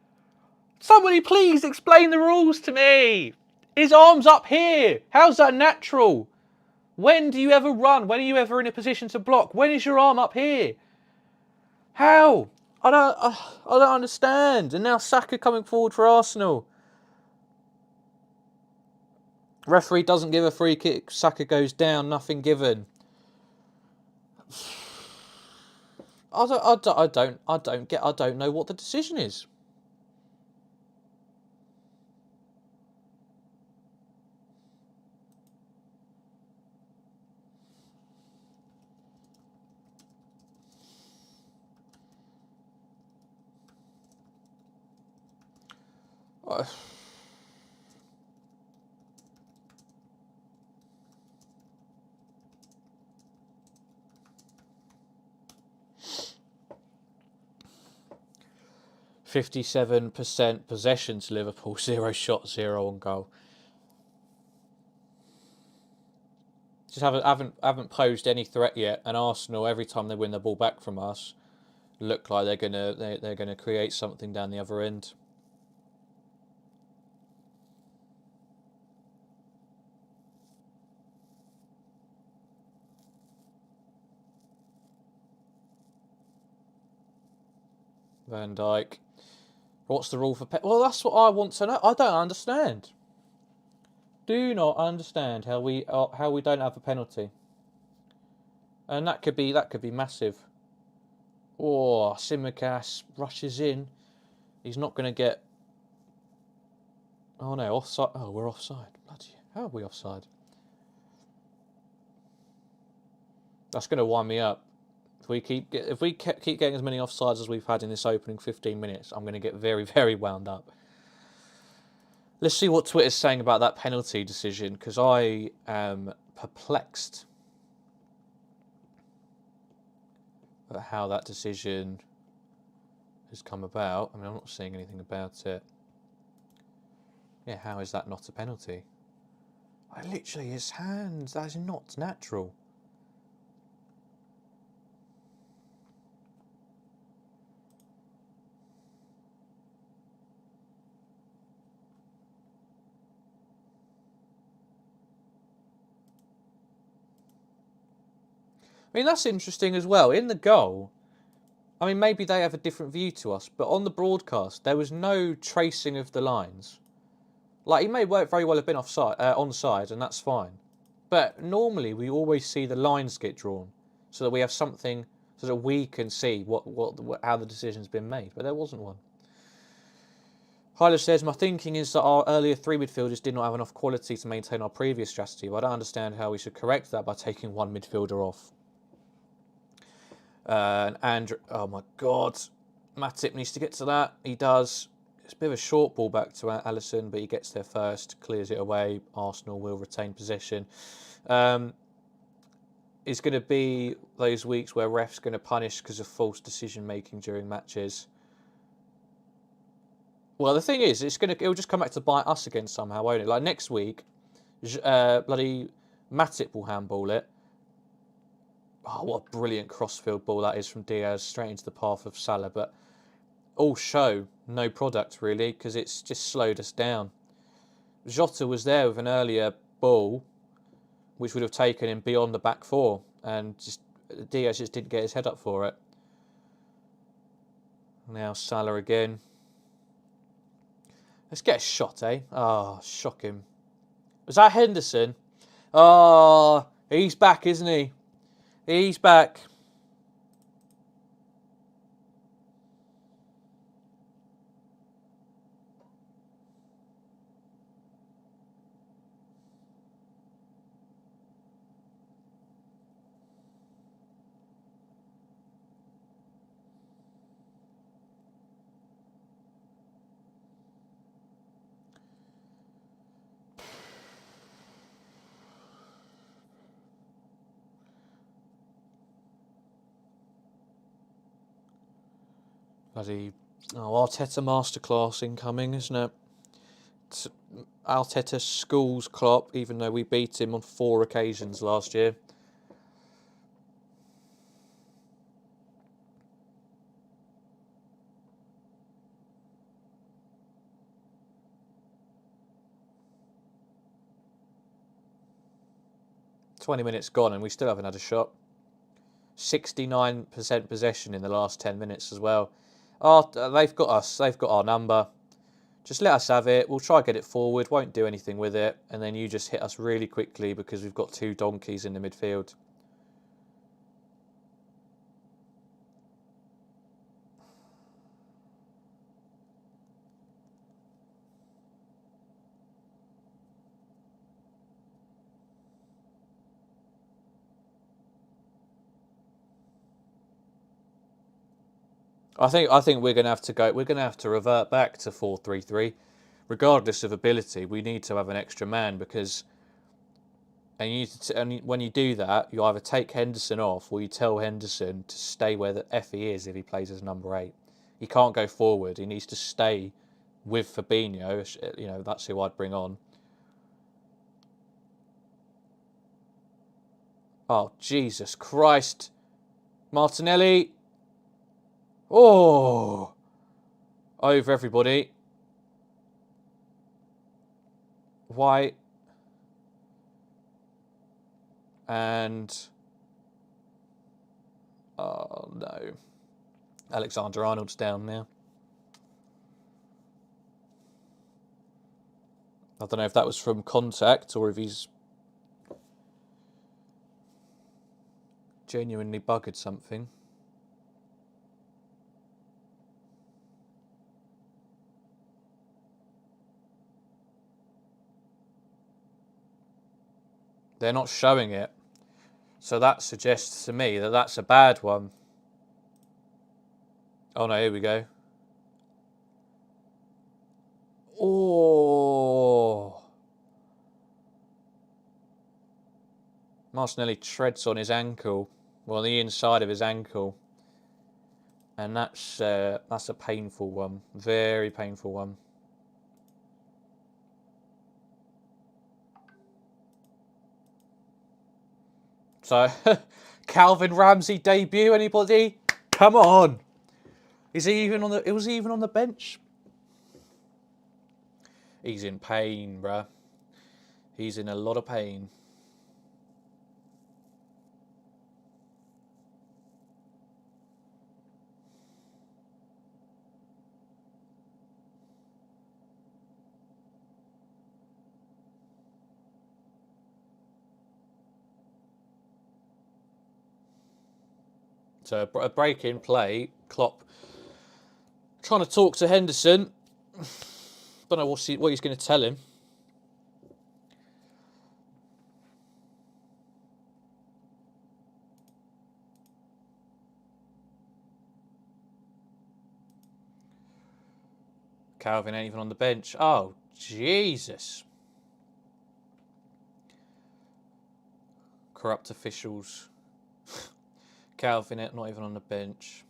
Somebody please explain the rules to me. His arm's up here. How's that natural? When do you ever run? When are you ever in a position to block? When is your arm up here? How? I don't understand. And now Saka coming forward for Arsenal. Referee doesn't give a free kick. Saka goes down. Nothing given. I don't know what the decision is. Uh, 57% possession to Liverpool, 0 shots, 0 on goal. Just haven't posed any threat yet, and Arsenal, every time they win the ball back from us, look like they're gonna create something down the other end. Van Dijk. What's the rule for well, that's what I want to know. I don't understand. Do not understand how we don't have a penalty. And that could be massive. Oh, Tsimikas rushes in. He's not going to get. Oh no, offside. Oh, we're offside. Bloody, how are we offside? That's going to wind me up. If we keep getting as many offsides as we've had in this opening 15 minutes, I'm going to get very, very wound up. Let's see what Twitter's saying about that penalty decision, because I am perplexed at how that decision has come about. I mean, I'm not seeing anything about it. Yeah, how is that not a penalty? Literally, his hands, that is not natural. I mean, that's interesting as well. In the goal, I mean, maybe they have a different view to us, but on the broadcast, there was no tracing of the lines. Like, he may very well have been onside, and that's fine. But normally, we always see the lines get drawn, so that we have something, so that we can see how the decision's been made. But there wasn't one. Hyler says, my thinking is that our earlier 3 midfielders did not have enough quality to maintain our previous strategy, but I don't understand how we should correct that by taking one midfielder off. And Andrew, oh my God, Matip needs to get to that. He does. It's a bit of a short ball back to Alisson, but he gets there first, clears it away. Arsenal will retain possession. It's going to be those weeks where refs going to punish because of false decision making during matches. Well, the thing is, it'll just come back to bite us again somehow, won't it? Like next week, bloody Matip will handball it. Oh, what a brilliant crossfield ball that is from Diaz, straight into the path of Salah. But all show, no product really, because it's just slowed us down. Jota was there with an earlier ball, which would have taken him beyond the back four, and Diaz just didn't get his head up for it. Now Salah again. Let's get a shot, eh? Oh, shock him. Was that Henderson? Oh, he's back, isn't he? He's back. Bloody Arteta masterclass incoming, isn't it? Arteta schools Klopp, even though we beat him on 4 occasions last year. "20 minutes gone and we still haven't had a shot. 69% possession in the last 10 minutes as well. Oh, they've got us. They've got our number. Just let us have it. We'll try to get it forward. Won't do anything with it. And then you just hit us really quickly because we've got 2 donkeys in the midfield." I think we're going to have to go. We're going to have to revert back to 4-3-3, regardless of ability. We need to have an extra man because, and when you do that, you either take Henderson off or you tell Henderson to stay where the F he is if he plays as number 8. He can't go forward. He needs to stay with Fabinho. You know, that's who I'd bring on. Oh, Jesus Christ. Martinelli. Oh. Over everybody. White. And... oh, no. Alexander-Arnold's down now. I don't know if that was from contact or if he's genuinely buggered something. They're not showing it. So that suggests to me that that's a bad one. Oh no, here we go. Oh. Martinelli treads on his ankle. Well, on the inside of his ankle. And that's a painful one. Very painful one. So, Calvin Ramsey debut, anybody? Come on. Is he even on the... was he even on the bench? He's in pain, bruh. He's in a lot of pain. So a break in play. Klopp trying to talk to Henderson. Don't know what he's going to tell him. Calvin ain't even on the bench. Oh, Jesus. Corrupt officials. Calvin not even on the bench.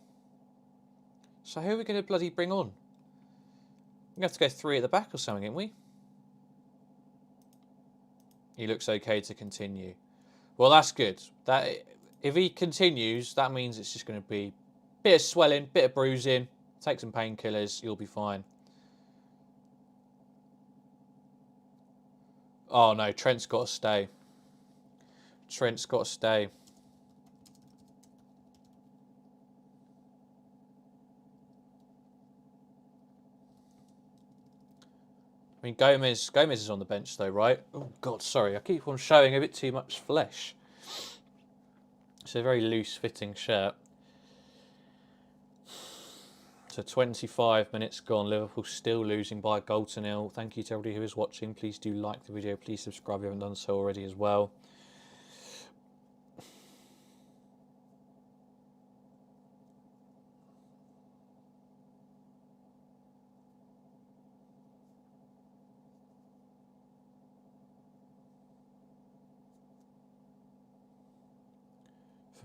So who are we going to bloody bring on? We're going to have to go 3 at the back or something, ain't we? He looks okay to continue. Well, that's good. That if he continues, that means it's just going to be a bit of swelling, bit of bruising. Take some painkillers, you'll be fine. Oh no, Trent's got to stay. Trent's got to stay. I mean, Gomez is on the bench though, right? Oh God, sorry, I keep on showing a bit too much flesh. It's a very loose-fitting shirt. So 25 minutes gone. Liverpool still losing by a goal to nil. Thank you to everybody who is watching. Please do like the video. Please subscribe if you haven't done so already as well.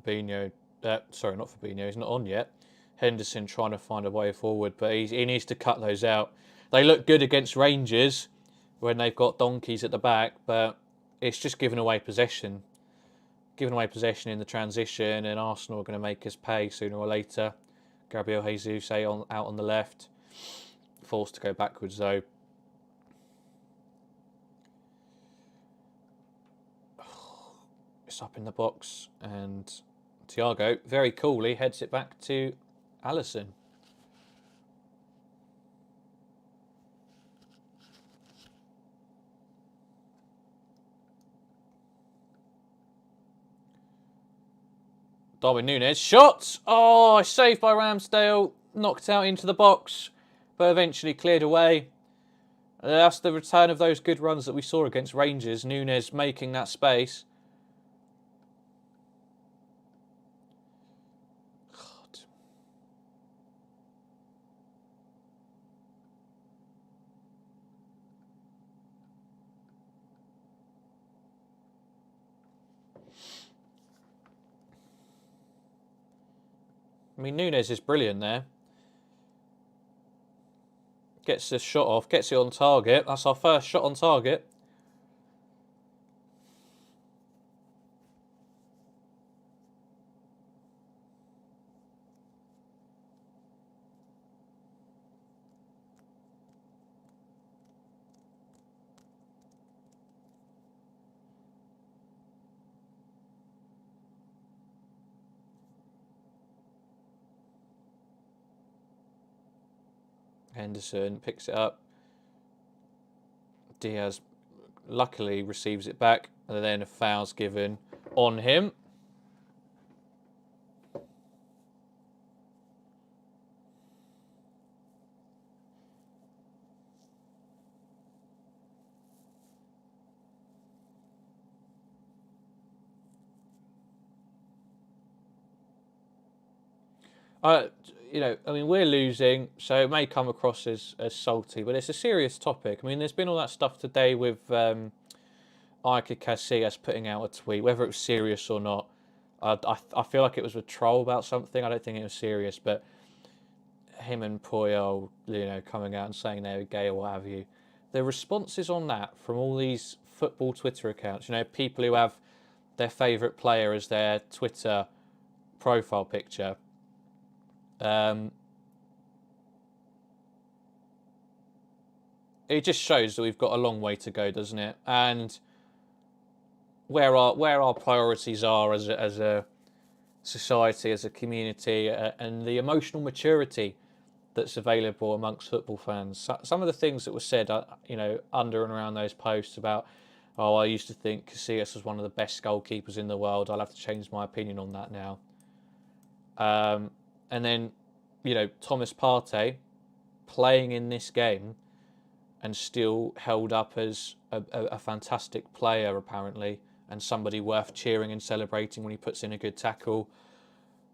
Fabinho, sorry, not Fabinho. He's not on yet. Henderson trying to find a way forward, but he needs to cut those out. They look good against Rangers when they've got donkeys at the back, but it's just giving away possession. Giving away possession in the transition, and Arsenal are going to make us pay sooner or later. Gabriel Jesus out on the left. Forced to go backwards though. It's up in the box, and Thiago very coolly heads it back to Alisson. Darwin Núñez, shot! Oh, saved by Ramsdale, knocked out into the box, but eventually cleared away. That's the return of those good runs that we saw against Rangers. Núñez making that space. God. I mean, Núñez is brilliant there. Gets the shot off, gets it on target. That's our first shot on target. Henderson picks it up. Diaz luckily receives it back, and then a foul's given on him. I mean, we're losing, so it may come across as salty, but it's a serious topic. I mean, there's been all that stuff today with Iker Casillas putting out a tweet, whether it was serious or not. I feel like it was a troll about something. I don't think it was serious, but him and Puyol, coming out and saying they were gay or what have you. The responses on that from all these football Twitter accounts, people who have their favourite player as their Twitter profile picture. It just shows that we've got a long way to go, doesn't it? And where our priorities are as a society, as a community, and the emotional maturity that's available amongst football fans. Some of the things that were said, under and around those posts about, I used to think Casillas was one of the best goalkeepers in the world. I'll have to change my opinion on that now. And then, Thomas Partey playing in this game and still held up as a fantastic player, apparently, and somebody worth cheering and celebrating when he puts in a good tackle,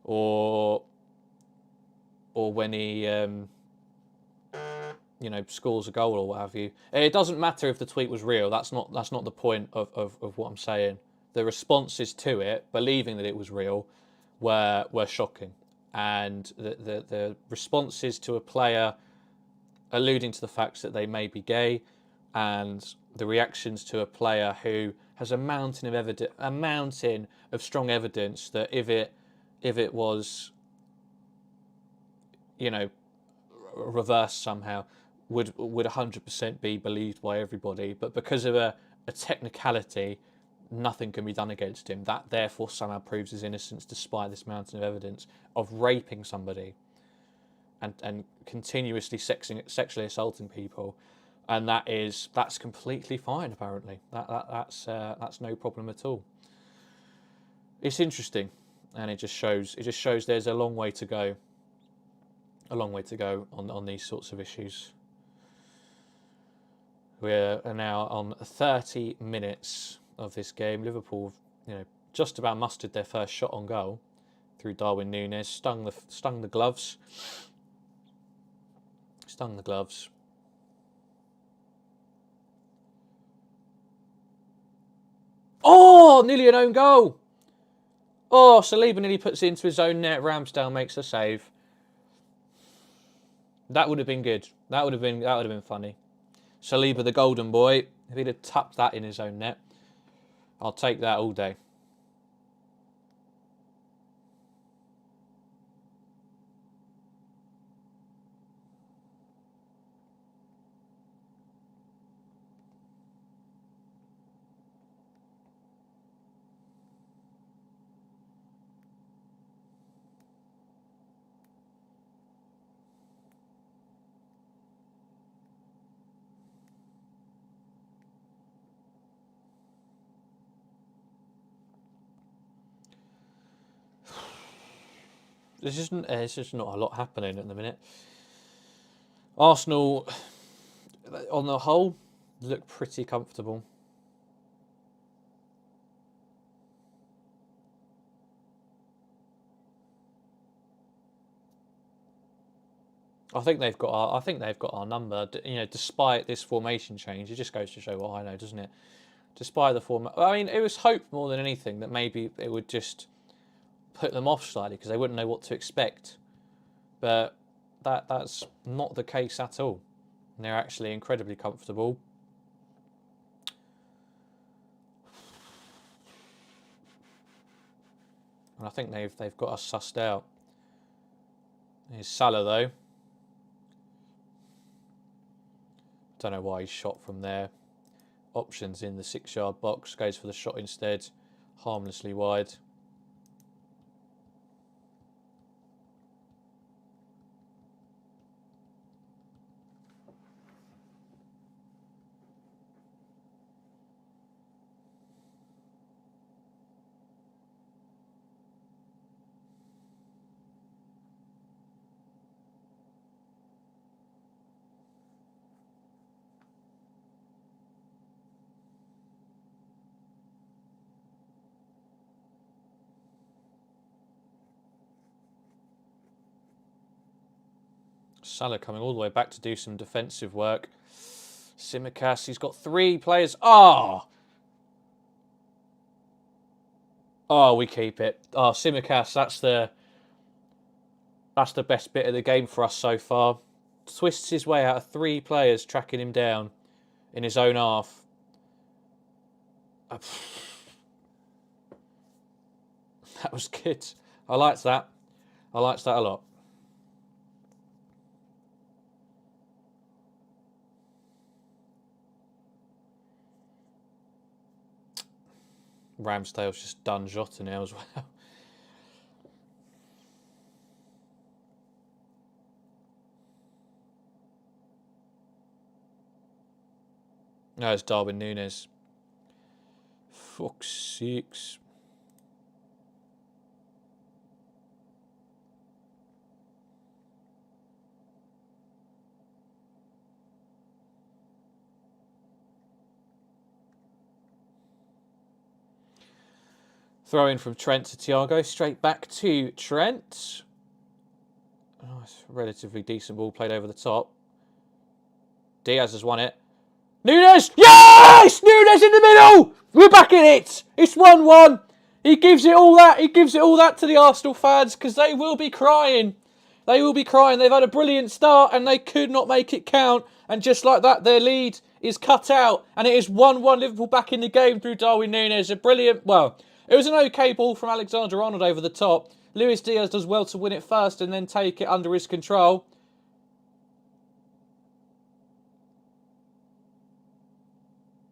or when he, scores a goal or what have you. It doesn't matter if the tweet was real. That's not the point of what I'm saying. The responses to it, believing that it was real, were shocking. And the responses to a player alluding to the fact that they may be gay, and the reactions to a player who has a mountain of strong evidence that if it was, reversed somehow, would 100% be believed by everybody. But because of a technicality, nothing can be done against him. That therefore somehow proves his innocence, despite this mountain of evidence of raping somebody and continuously sexually assaulting people. And that's completely fine. Apparently, that's no problem at all. It's interesting, and it just shows there's a long way to go. A long way to go on these sorts of issues. We're now on 30 minutes of this game. Liverpool, just about mustered their first shot on goal through Darwin Núñez. Stung the gloves. Stung the gloves. Oh, nearly an own goal. Oh, Saliba nearly puts it into his own net. Ramsdale makes a save. That would have been good. That would have been funny. Saliba, the golden boy, if he'd have tucked that in his own net, I'll take that all day. There's just not a lot happening at the minute. Arsenal, on the whole, look pretty comfortable. I think they've got our number. Despite this formation change, it just goes to show what I know, doesn't it? Despite the format, I mean, it was hope more than anything that maybe it would just put them off slightly because they wouldn't know what to expect. But that's not the case at all. They're actually incredibly comfortable. And I think they've got us sussed out. Here's Salah though. Don't know why he shot from there. Options in the 6-yard box. Goes for the shot instead. Harmlessly wide. Salah coming all the way back to do some defensive work. Tsimikas, he's got 3 players. Oh, we keep it. Oh, Tsimikas, that's the best bit of the game for us so far. Twists his way out of 3 players tracking him down in his own half. That was good. I liked that. I liked that a lot. Ramsdale's just done Jota now as well. No, it's Darwin Núñez. Fuck's sakes. Throw in from Trent to Thiago. Straight back to Trent. Oh, it's a relatively decent ball played over the top. Diaz has won it. Núñez! Yes! Núñez in the middle! We're back in it! It's 1-1. He gives it all that. He gives it all that to the Arsenal fans because they will be crying. They will be crying. They've had a brilliant start and they could not make it count. And just like that, their lead is cut out. And it is 1-1. Liverpool back in the game through Darwin Núñez. A brilliant, well, it was an okay ball from Alexander-Arnold over the top. Luis Diaz does well to win it first and then take it under his control.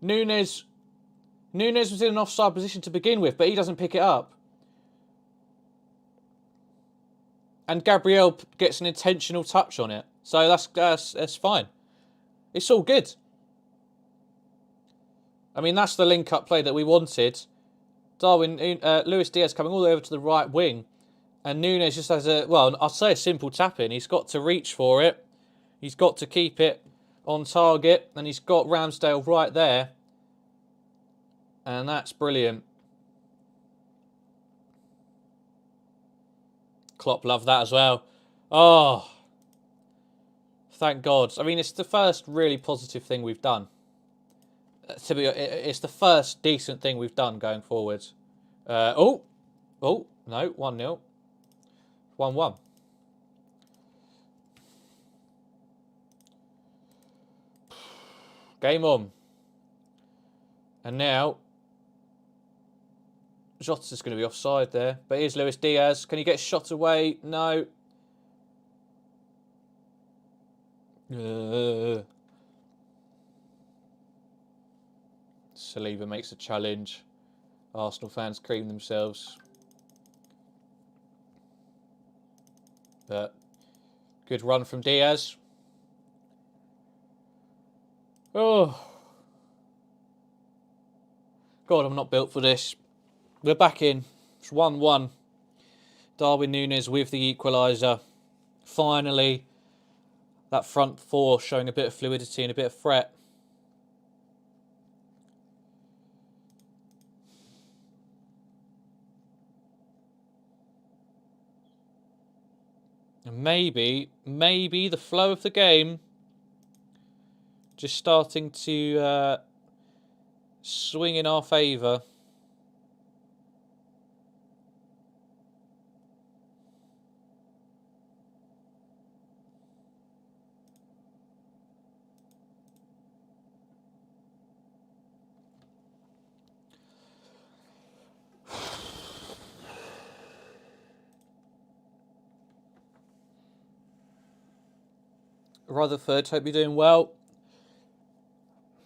Núñez was in an offside position to begin with, but he doesn't pick it up. And Gabriel gets an intentional touch on it. So that's fine. It's all good. I mean, that's the link-up play that we wanted. Luis Diaz coming all the way over to the right wing. And Nunes just has I'll say a simple tap-in. He's got to reach for it. He's got to keep it on target. And he's got Ramsdale right there. And that's brilliant. Klopp loved that as well. Oh, thank God. I mean, it's the first really positive thing we've done. It's the first decent thing we've done going forward. No, 1-0. 1-1. Game on. And now, Jota's going to be offside there. But here's Luis Diaz. Can he get shot away? No. Saliba makes a challenge. Arsenal fans cream themselves. But good run from Diaz. Oh. God, I'm not built for this. We're back in. It's 1-1. Darwin Núñez with the equaliser. Finally, that front four showing a bit of fluidity and a bit of threat. And maybe the flow of the game just starting to swing in our favour. Rutherford, hope you're doing well.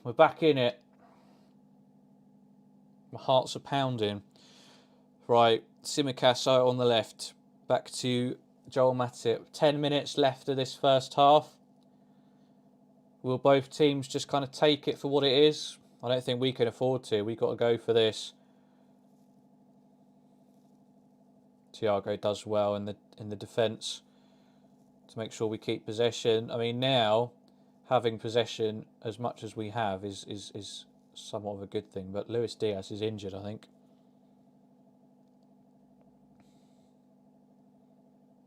We're back in it. My hearts are pounding. Right, Tsimikas out on the left. Back to Joel Matip. 10 minutes left of this first half. Will both teams just kind of take it for what it is? I don't think we can afford to. We've got to go for this. Thiago does well in the defence to make sure we keep possession. I mean, now having possession as much as we have is somewhat of a good thing. But Luis Diaz is injured, I think.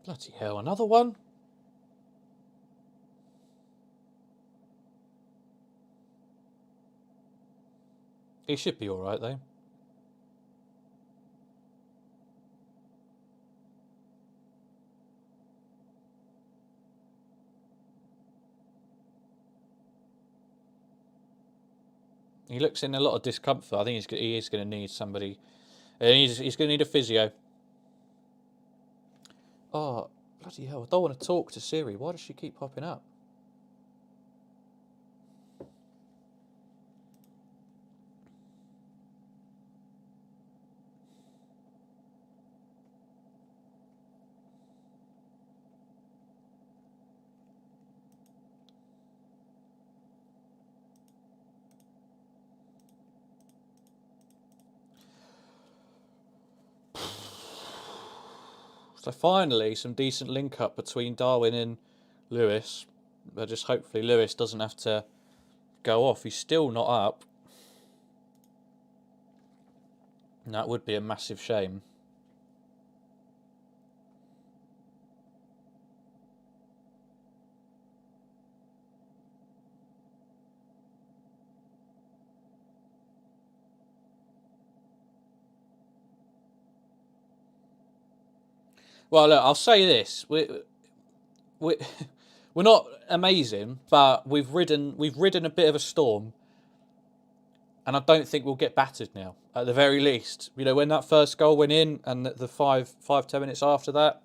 Bloody hell, another one? He should be alright, though. He looks in a lot of discomfort. I think he is going to need somebody. He's going to need a physio. Oh, bloody hell. I don't want to talk to Siri. Why does she keep popping up? So finally, some decent link-up between Darwin and Lewis. But just hopefully Lewis doesn't have to go off. He's still not up. And that would be a massive shame. Well, look, I'll say this: we're not amazing, but we've ridden a bit of a storm, and I don't think we'll get battered now. At the very least, you know, when that first goal went in, and the 5-10 minutes after that,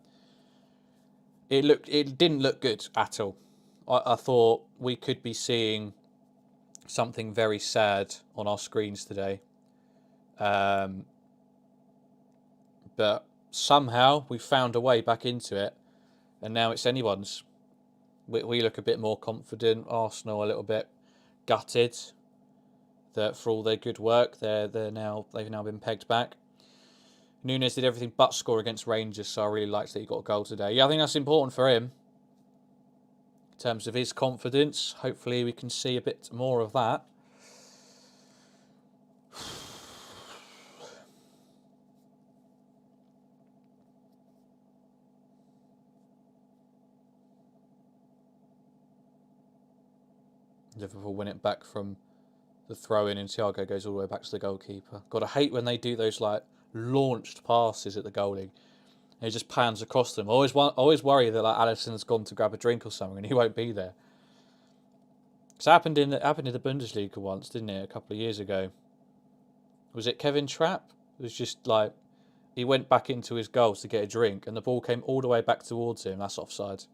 it didn't look good at all. I thought we could be seeing something very sad on our screens today, but somehow we found a way back into it, and now it's anyone's. We look a bit more confident. Arsenal a little bit gutted that for all their good work, they've now been pegged back. Nunes did everything but score against Rangers, so I really liked that he got a goal today. Yeah, I think that's important for him in terms of his confidence. Hopefully we can see a bit more of that. Liverpool win it back from the throw-in and Thiago goes all the way back to the goalkeeper. God, I hate when they do those like launched passes at the goalie. And he just pans across them. I always worry that like Alisson's gone to grab a drink or something and he won't be there. It's happened in the Bundesliga once, didn't it? A couple of years ago. Was it Kevin Trapp? It was just like he went back into his goal to get a drink and the ball came all the way back towards him. That's offside.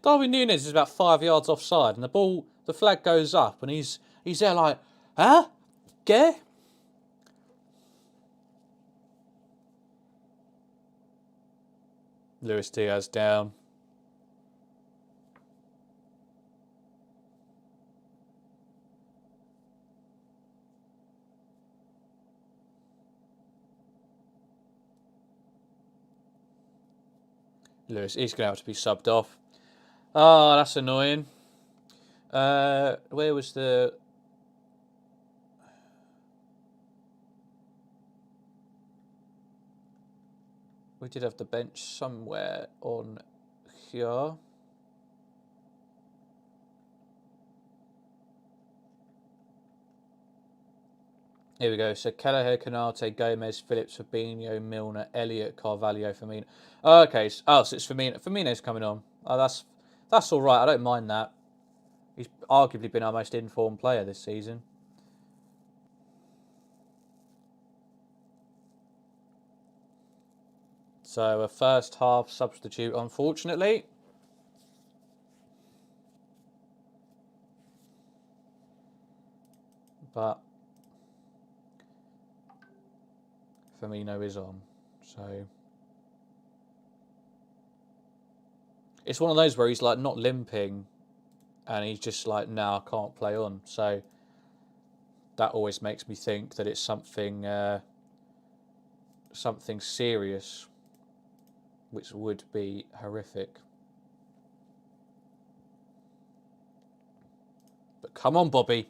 Darwin Nunes is about 5 yards offside, and the flag goes up, and he's there like, huh? Get? Luis Diaz down. Lewis, he's going to have to be subbed off. Oh, that's annoying. Where was the... We did have the bench somewhere on here. Here we go. So Kelleher, Canate, Gomez, Phillips, Fabinho, Milner, Elliott, Carvalho, Firmino. Oh, okay. So it's Firmino. Firmino's coming on. Oh, that's all right. I don't mind that. He's arguably been our most informed player this season. So a first half substitute, unfortunately. But Firmino is on. So it's one of those where he's like not limping and he's just like, no, I can't play on. So that always makes me think that it's something serious, which would be horrific. But come on, Bobby.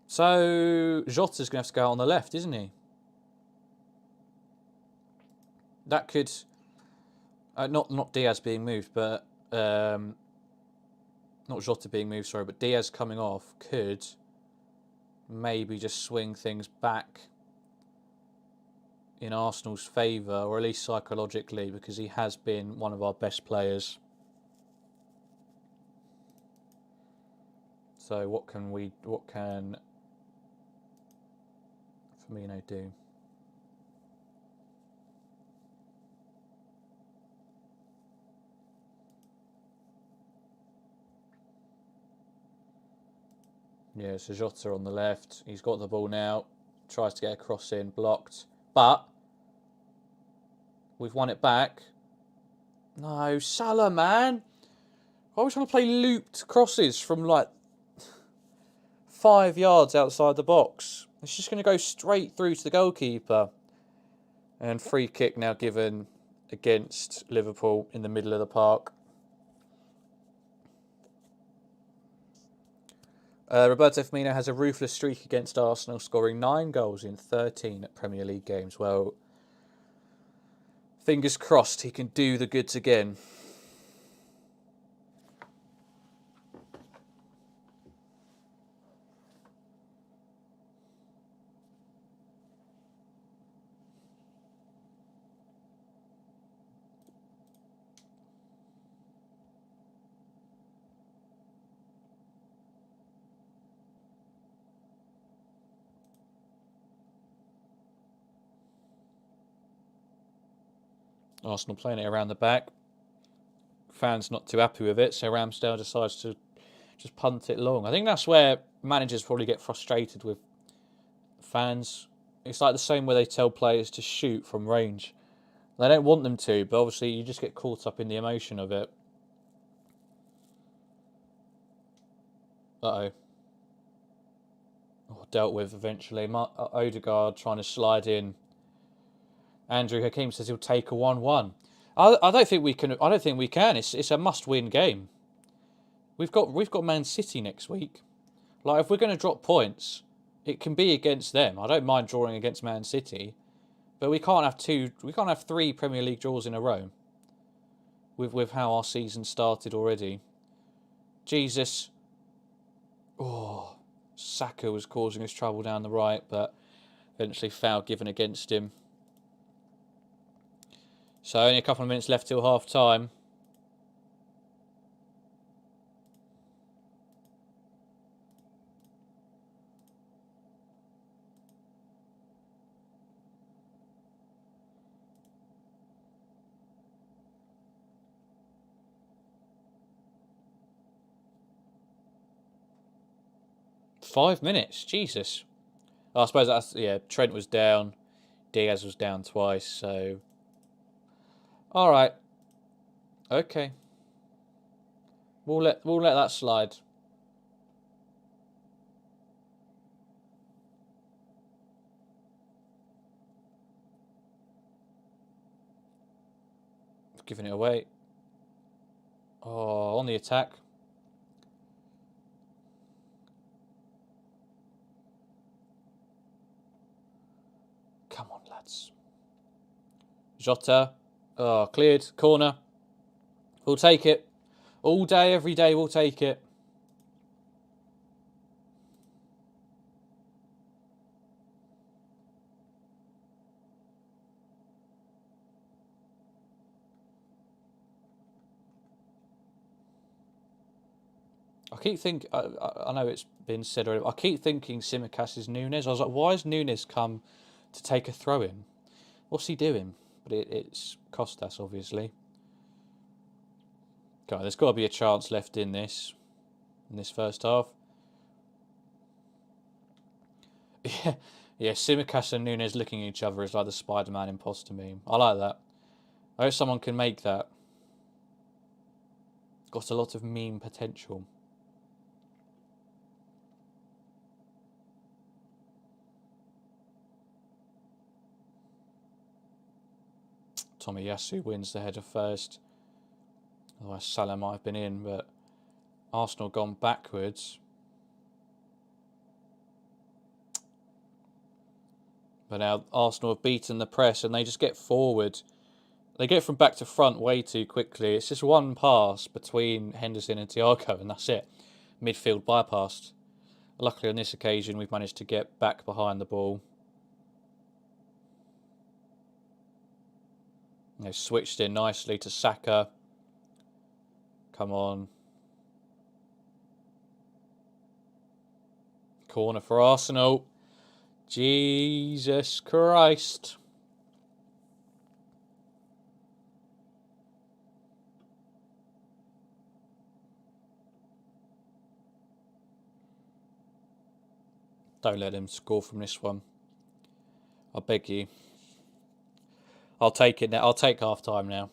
So Jota's going to have to go out on the left, isn't he? That could... not Diaz being moved, but... not Jota being moved, sorry, but Diaz coming off could maybe just swing things back in Arsenal's favour, or at least psychologically, because he has been one of our best players. So what can Firmino do? Yeah, so Jota on the left. He's got the ball now. Tries to get a cross in, blocked. But we've won it back. No, Salah, man. Why are we trying to play looped crosses from like 5 yards outside the box? It's just going to go straight through to the goalkeeper. And free kick now given against Liverpool in the middle of the park. Roberto Firmino has a ruthless streak against Arsenal, scoring 9 goals in 13 Premier League games. Well, fingers crossed he can do the goods again. Arsenal playing it around the back. Fans not too happy with it, so Ramsdale decides to just punt it long. I think that's where managers probably get frustrated with fans. It's like the same way they tell players to shoot from range. They don't want them to, but obviously you just get caught up in the emotion of it. Uh-oh. Oh, dealt with eventually. Odegaard trying to slide in. Andrew Hakim says he'll take a 1-1. I don't think we can. I don't think we can. It's a must-win game. We've got Man City next week. Like, if we're going to drop points, it can be against them. I don't mind drawing against Man City, but we can't have two. We can't have 3 Premier League draws in a row. With how our season started already. Jesus. Oh, Saka was causing us trouble down the right, but eventually foul given against him. So only a couple of minutes left till half time. Five minutes, Jesus. I suppose that's, yeah, Trent was down. Diaz was down twice, so... Alright. Okay. We'll let that slide. Giving it away. Oh, on the attack. Come on, lads. Jota. Oh, cleared. Corner. We'll take it. All day, every day, we'll take it. I keep thinking, I know it's been said already, I keep thinking Tsimikas is Nunes. I was like, why has Nunes come to take a throw in? What's he doing? But it's cost us, obviously. God, there's got to be a chance left in this first half. Yeah, Tsimikas and Nunes looking at each other is like the Spider-Man imposter meme. I like that. I hope someone can make that. Got a lot of meme potential. Tomiyasu wins the header first. Otherwise Salah might have been in, but Arsenal gone backwards. But now Arsenal have beaten the press and they just get forward. They get from back to front way too quickly. It's just one pass between Henderson and Thiago and that's it. Midfield bypassed. Luckily on this occasion we've managed to get back behind the ball. They've switched in nicely to Saka. Come on. Corner for Arsenal. Jesus Christ. Don't let them score from this one. I beg you. I'll take it now. I'll take half time now.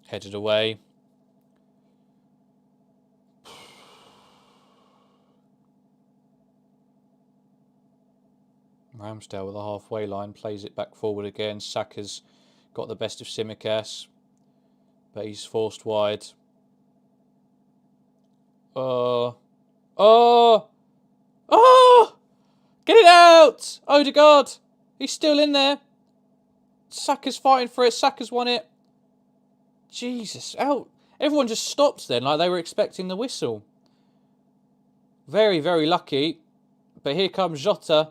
Headed away. Ramsdale with the halfway line plays it back forward again. Saka's got the best of Tsimikas, but he's forced wide. Oh! Get it out! Odegaard! He's still in there. Saka's fighting for it. Saka's won it. Jesus, out! Everyone just stopped then, like they were expecting the whistle. Very, very lucky. But here comes Jota.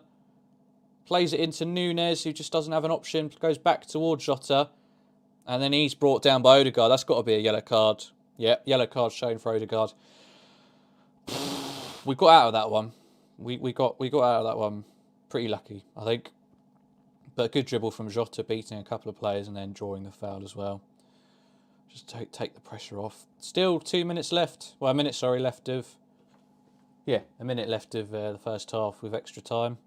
Plays it into Nunes, who just doesn't have an option. Goes back towards Jota. And then he's brought down by Odegaard. That's got to be a yellow card. Yeah, yellow card shown for Odegaard. We got out of that one. We got out of that one pretty lucky, I think. But a good dribble from Jota, beating a couple of players and then drawing the foul as well. Just take the pressure off. Still 2 minutes left. Well, a minute, sorry, left of... Yeah, a minute left of the first half with extra time.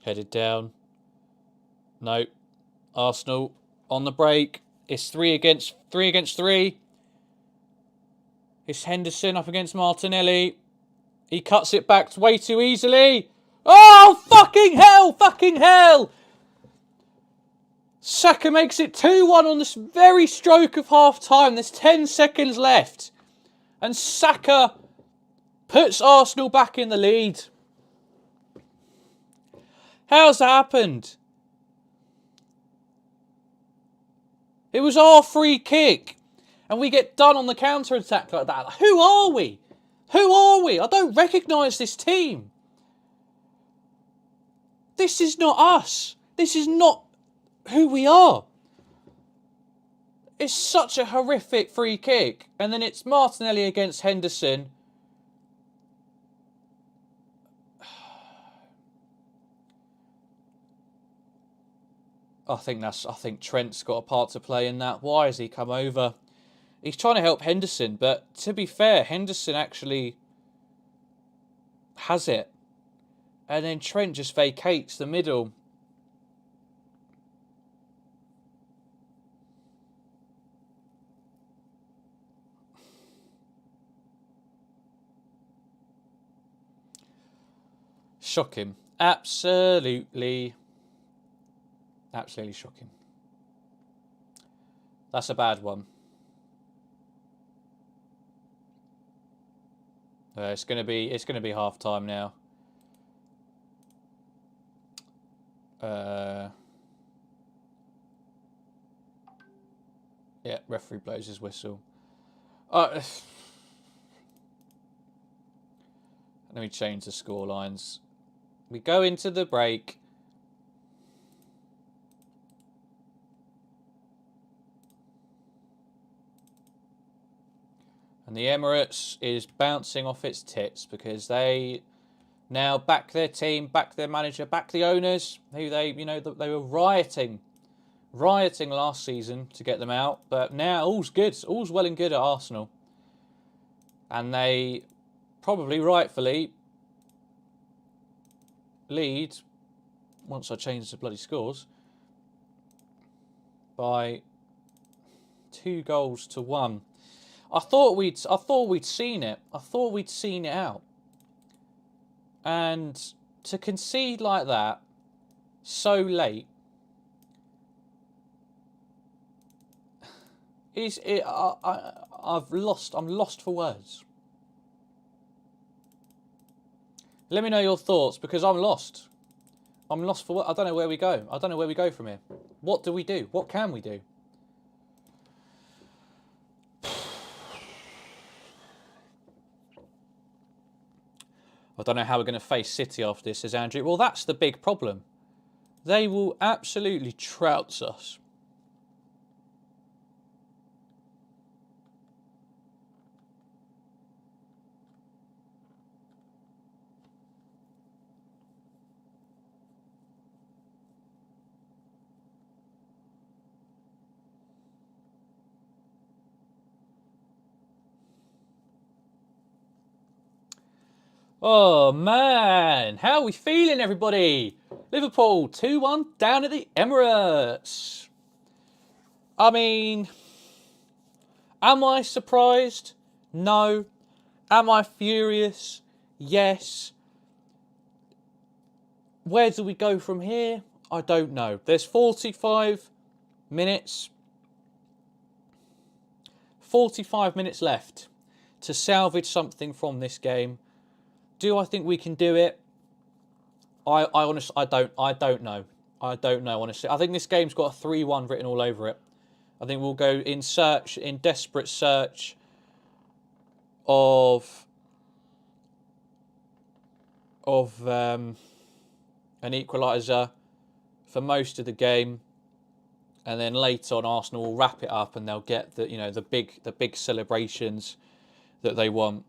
Headed down. No. Arsenal on the break. It's 3 against 3. It's Henderson up against Martinelli. He cuts it back way too easily. Oh, fucking hell! Fucking hell! Saka makes it 2-1 on this very stroke of half-time. There's 10 seconds left. And Saka puts Arsenal back in the lead. How's that happened? It was our free kick. And we get done on the counter-attack like that. Who are we? Who are we? I don't recognise this team. This is not us. This is not who we are. It's such a horrific free kick. And then it's Martinelli against Henderson. I think Trent's got a part to play in that. Why has he come over? He's trying to help Henderson, but to be fair, Henderson actually has it. And then Trent just vacates the middle. Shocking. Absolutely shocking. That's a bad one. It's gonna be half time now. Yeah, referee blows his whistle. Let me change the score lines. We go into the break. And the Emirates is bouncing off its tits because they now back their team, back their manager, back the owners, who they were rioting last season to get them out. But now all's good, all's well and good at Arsenal. And they probably rightfully lead, once I change the bloody scores, by 2-1. I thought we'd seen it. I thought we'd seen it out. And to concede like that so late I'm lost for words. Let me know your thoughts because I'm lost. I'm lost for what? I don't know where we go. I don't know where we go from here. What do we do? What can we do? I don't know how we're going to face City after this, says Andrew. Well, that's the big problem. They will absolutely trounce us. Oh, man. How are we feeling, everybody? Liverpool 2-1 down at the Emirates. I mean, am I surprised? No. Am I furious? Yes. Where do we go from here? I don't know. There's 45 minutes. 45 minutes left to salvage something from this game. Do I think we can do it? I honestly, I don't know. I don't know, honestly. I think this game's got a 3-1 written all over it. I think we'll go in desperate search of an equaliser for most of the game, and then later on Arsenal will wrap it up and they'll get the big celebrations that they want.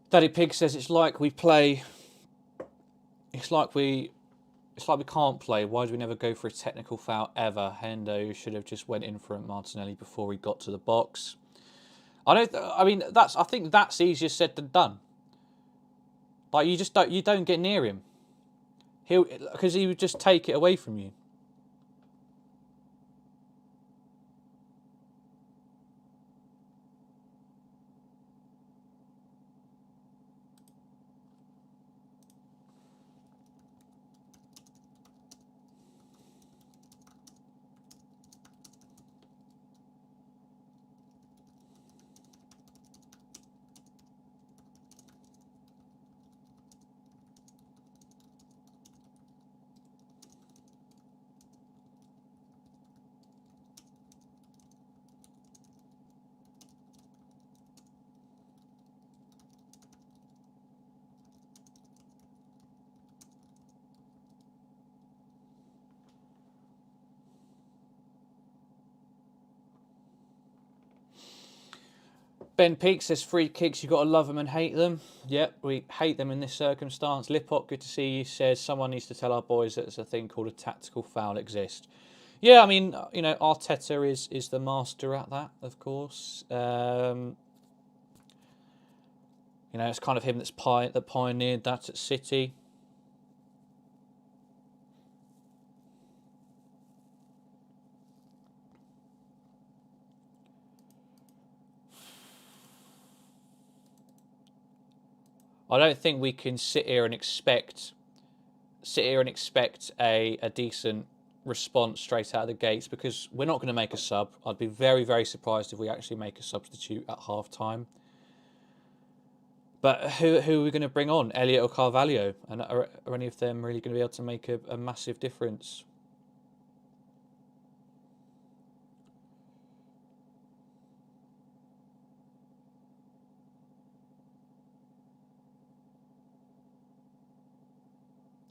Daddy Pig says it's like we can't play. Why do we never go for a technical foul ever? Hendo should have just went in for Martinelli before he got to the box. I think that's easier said than done. Like you don't get near him. Because he would just take it away from you. Ben Peake says free kicks, you've got to love them and hate them. Yep, we hate them in this circumstance. Lipot, good to see you, says someone needs to tell our boys that there's a thing called a tactical foul exists. Yeah, I mean, Arteta is the master at that, of course. It's kind of him that pioneered that at City. I don't think we can sit here and expect a decent response straight out of the gates, because we're not going to make a sub. I'd be very, very surprised if we actually make a substitute at half time. But who are we going to bring on? Elliot or Carvalho? And are any of them really going to be able to make a massive difference?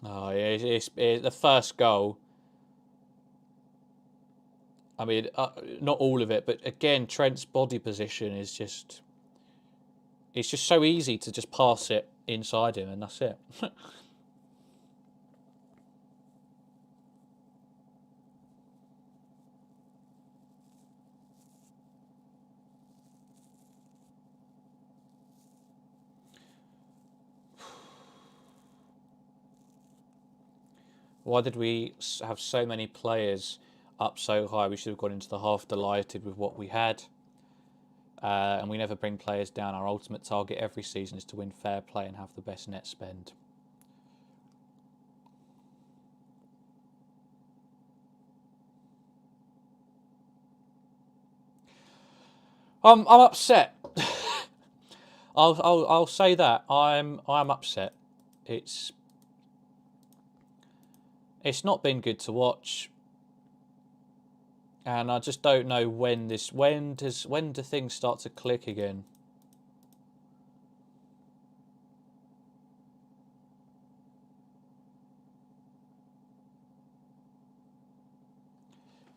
Oh, yeah, it's the first goal. I mean, not all of it, but again, Trent's body position is just... It's just so easy to just pass it inside him, and that's it. Why did we have so many players up so high? We should have gone into the half delighted with what we had. And we never bring players down. Our ultimate target every season is to win fair play and have the best net spend. I'm upset. I'll say that I'm upset. It's not been good to watch, and I just don't know when do things start to click again.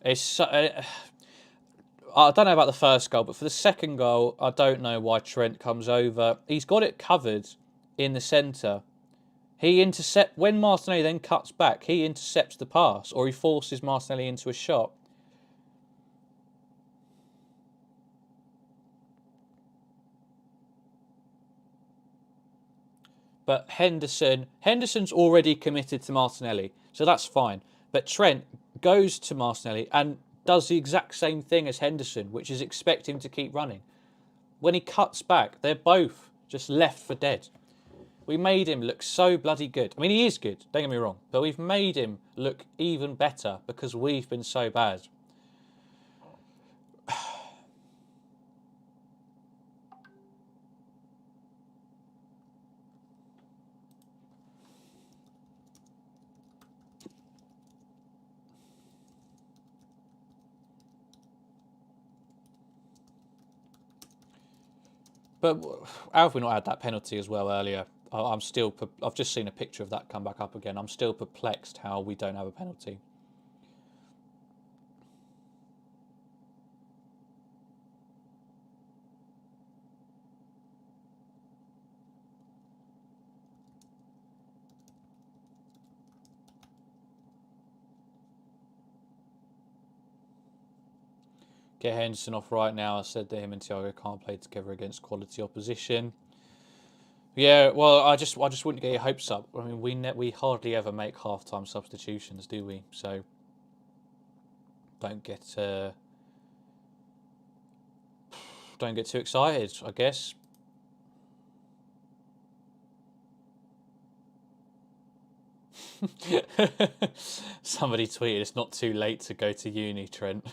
I don't know about the first goal, but for the second goal, I don't know why Trent comes over. He's got it covered in the centre. He when Martinelli then cuts back, he intercepts the pass, or he forces Martinelli into a shot. But Henderson's already committed to Martinelli, so that's fine. But Trent goes to Martinelli and does the exact same thing as Henderson, which is expect him to keep running. When he cuts back, they're both just left for dead. We made him look so bloody good. I mean, he is good, don't get me wrong. But we've made him look even better because we've been so bad. But how have we not had that penalty as well earlier? I'm still. I've just seen a picture of that come back up again. I'm still perplexed how we don't have a penalty. Get Henderson off right now. I said that him and Thiago can't play together against quality opposition. Yeah, well, I just wouldn't get your hopes up. I mean, we hardly ever make half-time substitutions, do we? So don't get too excited, I guess. Somebody tweeted, "It's not too late to go to uni, Trent."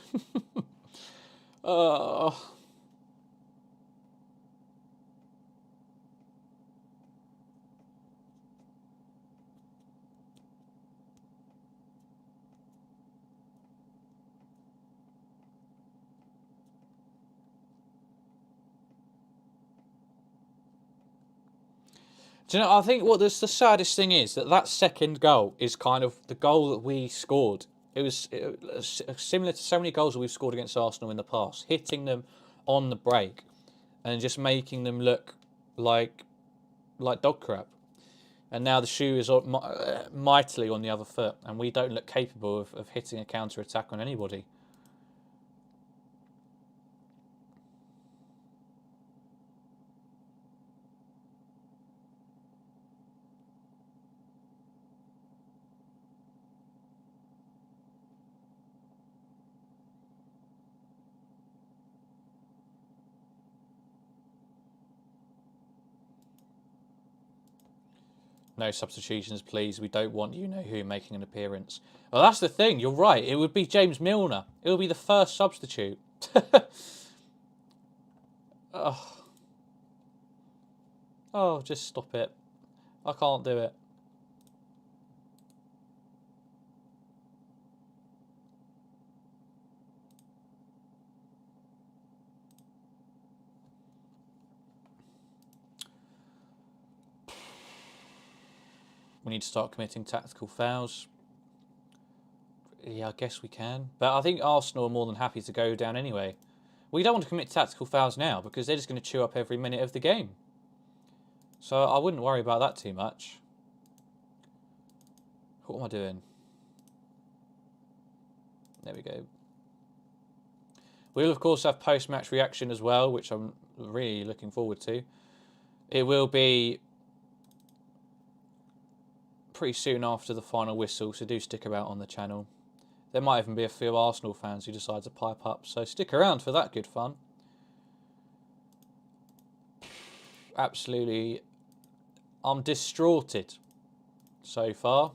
Oh. Do you know, I think what the saddest thing is that second goal is kind of the goal that we scored. It was similar to so many goals that we've scored against Arsenal in the past, hitting them on the break and just making them look like dog crap. And now the shoe is mightily on the other foot, and we don't look capable of hitting a counter-attack on anybody. No substitutions, please. We don't want you-know-who making an appearance. Well, that's the thing. You're right. It would be James Milner. It would be the first substitute. Oh. Oh, just stop it. I can't do it. We need to start committing tactical fouls. Yeah, I guess we can. But I think Arsenal are more than happy to go down anyway. We don't want to commit tactical fouls now because they're just going to chew up every minute of the game. So I wouldn't worry about that too much. What am I doing? There we go. We'll, of course, have post-match reaction as well, which I'm really looking forward to. It will be pretty soon after the final whistle, so do stick around on the channel. There might even be a few Arsenal fans who decide to pipe up, so stick around for that good fun. Absolutely, I'm distraughted so far.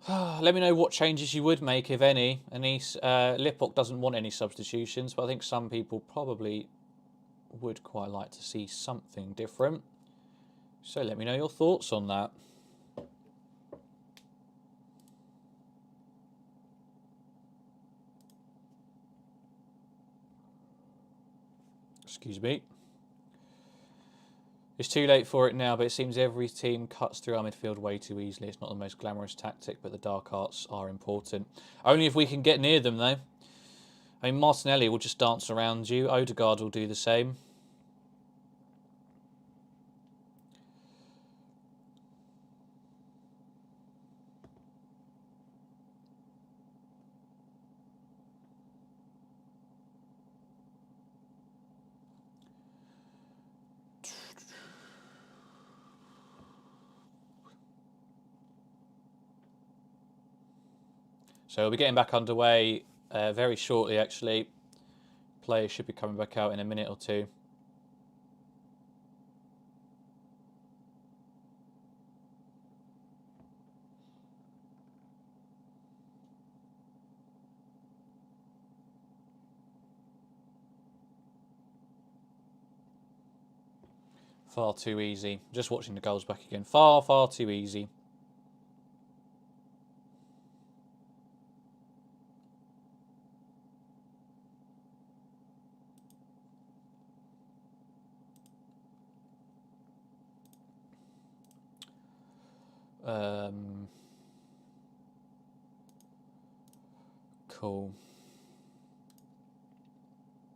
Let me know what changes you would make, if any. Lipok doesn't want any substitutions, but I think some people probably would quite like to see something different. So let me know your thoughts on that. Excuse me. It's too late for it now, but it seems every team cuts through our midfield way too easily. It's not the most glamorous tactic, but the dark arts are important. Only if we can get near them, though. I mean, Martinelli will just dance around you. Odegaard will do the same. So we'll be getting back underway very shortly, actually. Players should be coming back out in a minute or two. Far too easy. Just watching the goals back again. Far, far too easy. Cool.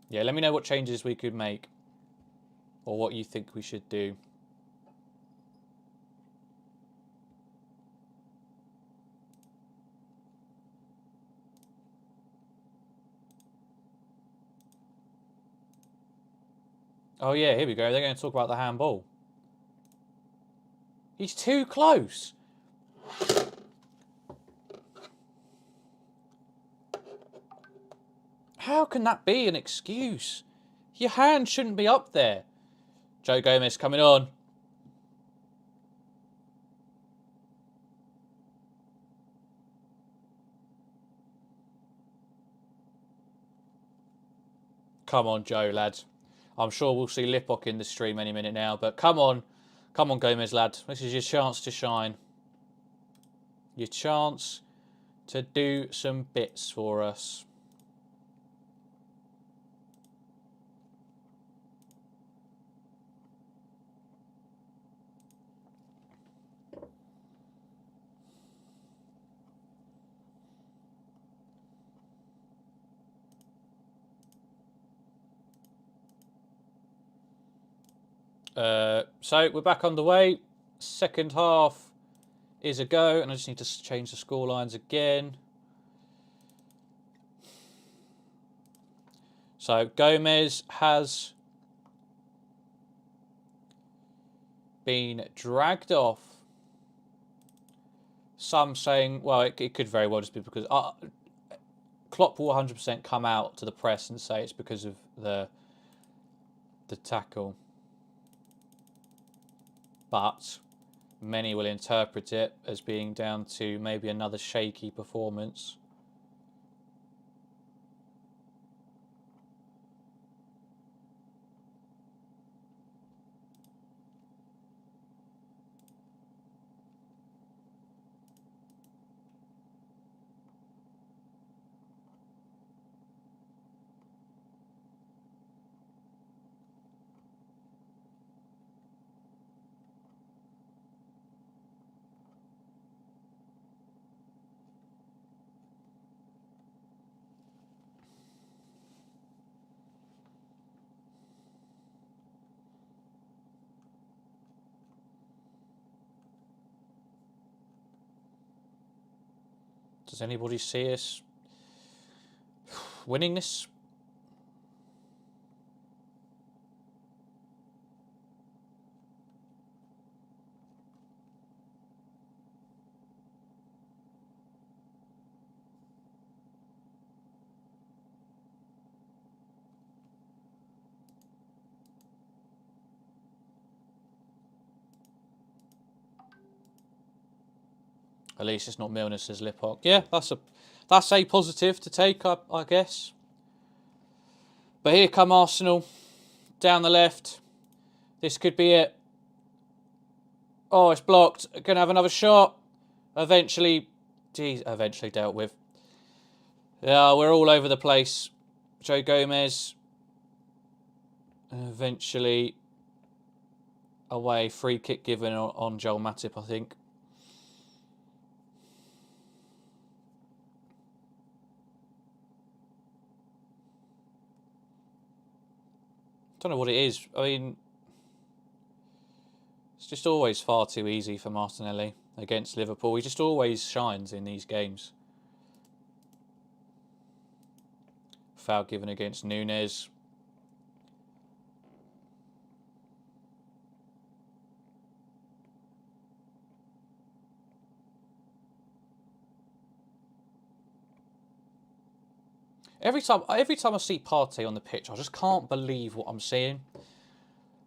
Yeah, let me know what changes we could make or what you think we should do. Oh yeah, here we go. They're going to talk about the handball. He's too close. How can that be an excuse? Your hand shouldn't be up there. Joe Gomez coming on. Come on, Joe, lad. I'm sure we'll see Lipok in the stream any minute now, but come on. Come on, Gomez, lad. This is your chance to shine. Your chance to do some bits for us. So we're back on the way. Second half is a go, and I just need to change the score lines again. So Gomez has been dragged off. Some saying, well, it could very well just be because Klopp will 100% come out to the press and say it's because of the tackle. But many will interpret it as being down to maybe another shaky performance. Does anybody see us winning this? At least it's not Milner, says Lipok. Yeah, that's a positive to take up, I guess. But here come Arsenal. Down the left. This could be it. Oh, it's blocked. Going to have another shot. Eventually dealt with. Yeah, we're all over the place. Joe Gomez. Eventually away. Free kick given on Joel Matip, I think. Don't know what it is. I mean, it's just always far too easy for Martinelli against Liverpool. He just always shines in these games. Foul given against Núñez. Every time I see Partey on the pitch, I just can't believe what I'm seeing.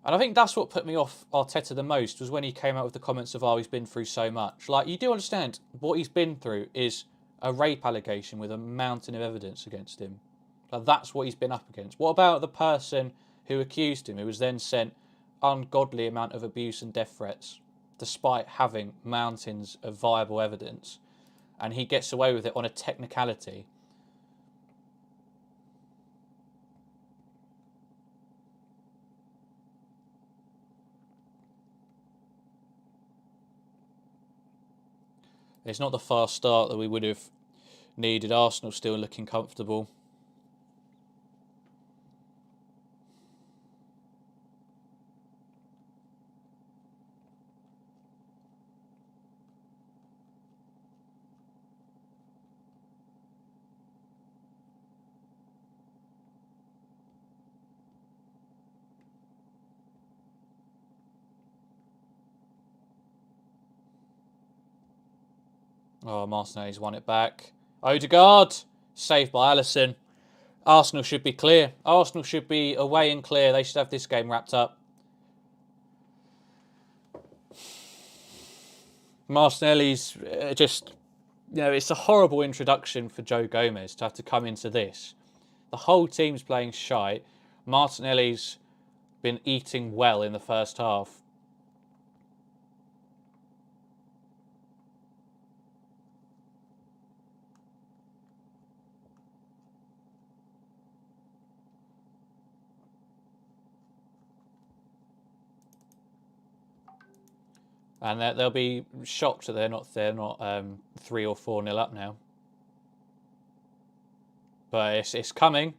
And I think that's what put me off Arteta the most, was when he came out with the comments of, oh, he's been through so much. Like, you do understand what he's been through is a rape allegation with a mountain of evidence against him. Like, that's what he's been up against. What about the person who accused him, who was then sent ungodly amount of abuse and death threats, despite having mountains of viable evidence, and he gets away with it on a technicality? It's not the fast start that we would have needed. Arsenal still looking comfortable. Oh, Martinelli's won it back. Odegaard, saved by Alisson. Arsenal should be clear. Arsenal should be away and clear. They should have this game wrapped up. Martinelli's just, it's a horrible introduction for Joe Gomez to have to come into this. The whole team's playing shite. Martinelli's been eating well in the first half. And they'll be shocked that they're not 3 or 4-0 up now. But it's coming.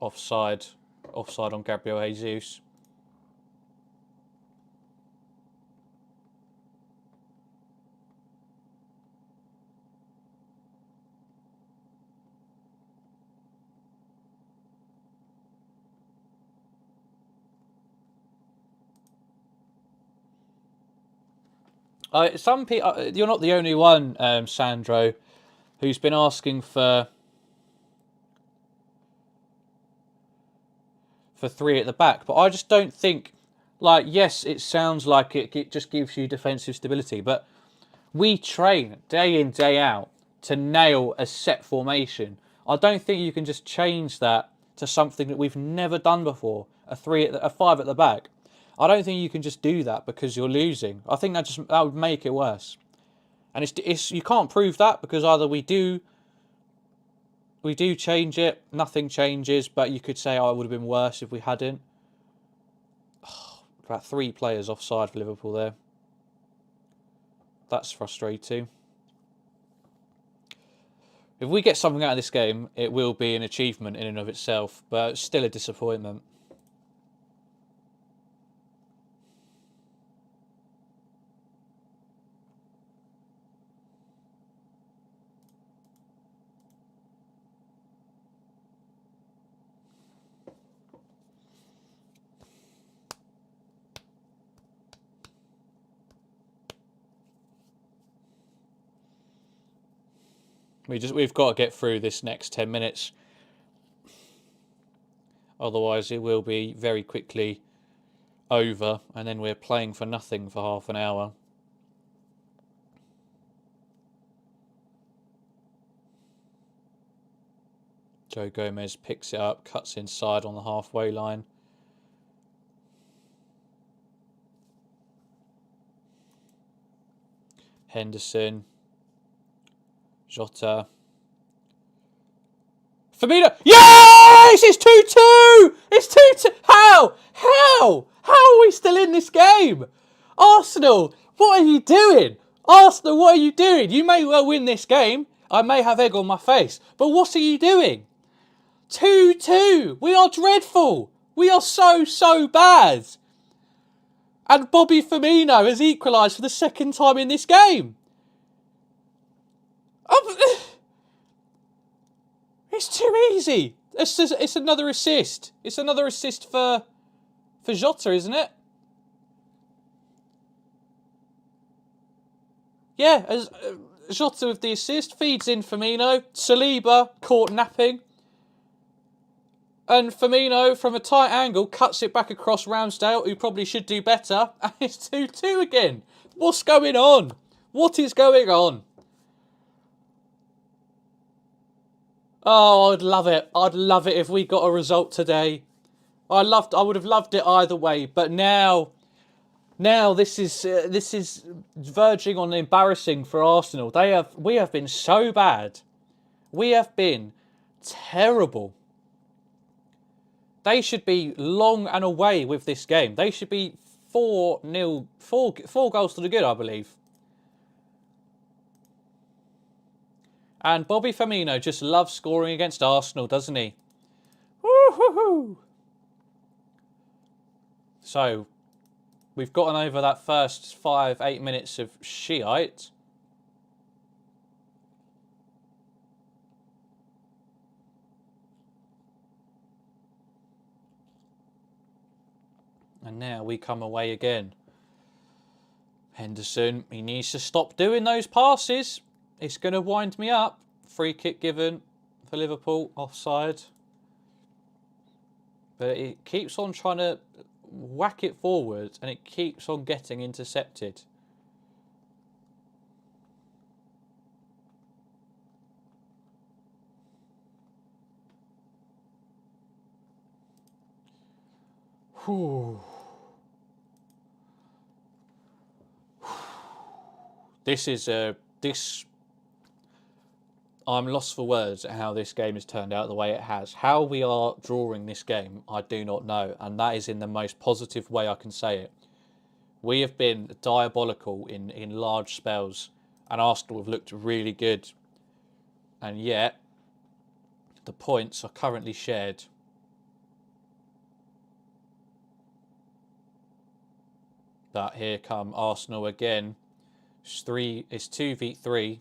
Offside on Gabriel Jesus. Some people, you're not the only one, Sandro, who's been asking for 3 at the back. But I just don't think, yes, it sounds like it just gives you defensive stability. But we train day in, day out to nail a set formation. I don't think you can just change that to something that we've never done before, a 5 at the back. I don't think you can just do that because you're losing. I think that would make it worse. And you can't prove that, because either we do change it, nothing changes, but you could say, oh, it would have been worse if we hadn't. Oh, about 3 players offside for Liverpool there. That's frustrating. If we get something out of this game, it will be an achievement in and of itself, but it's still a disappointment. We've got to get through this next 10 minutes. Otherwise, it will be very quickly over, and then we're playing for nothing for half an hour. Joe Gomez picks it up, cuts inside on the halfway line. Henderson. Jota. Firmino. Yes! It's 2-2! It's 2-2! How? How? How are we still in this game? Arsenal, what are you doing? Arsenal, what are you doing? You may well win this game. I may have egg on my face. But what are you doing? 2-2. We are dreadful. We are so bad. And Bobby Firmino has equalised for the second time in this game. It's too easy. It's another assist. It's another assist for Jota, isn't it? Yeah, as Jota with the assist, feeds in Firmino. Saliba caught napping. And Firmino, from a tight angle, cuts it back across Ramsdale, who probably should do better. And it's 2-2 again. What's going on? What is going on? Oh, I'd love it. I'd love it if we got a result today. I would have loved it either way. But now this is verging on embarrassing for Arsenal. We have been so bad. We have been terrible. They should be long and away with this game. They should be 4-0, four goals to the good, I believe. And Bobby Firmino just loves scoring against Arsenal, doesn't he? Woo-hoo-hoo! So, we've gotten over that first 5-8 minutes of shite. And now we come away again. Henderson, he needs to stop doing those passes. It's going to wind me up. Free kick given for Liverpool, offside. But it keeps on trying to whack it forward and it keeps on getting intercepted. Whew. I'm lost for words at how this game has turned out the way it has. How we are drawing this game, I do not know. And that is in the most positive way I can say it. We have been diabolical in large spells. And Arsenal have looked really good. And yet, the points are currently shared. But here come Arsenal again. It's 2v3.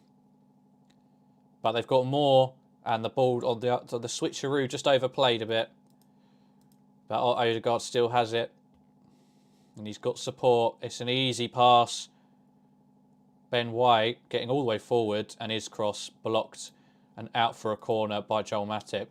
But they've got more, and the ball on the switcheroo just overplayed a bit. But Odegaard still has it. And he's got support. It's an easy pass. Ben White getting all the way forward, and his cross blocked and out for a corner by Joel Matip.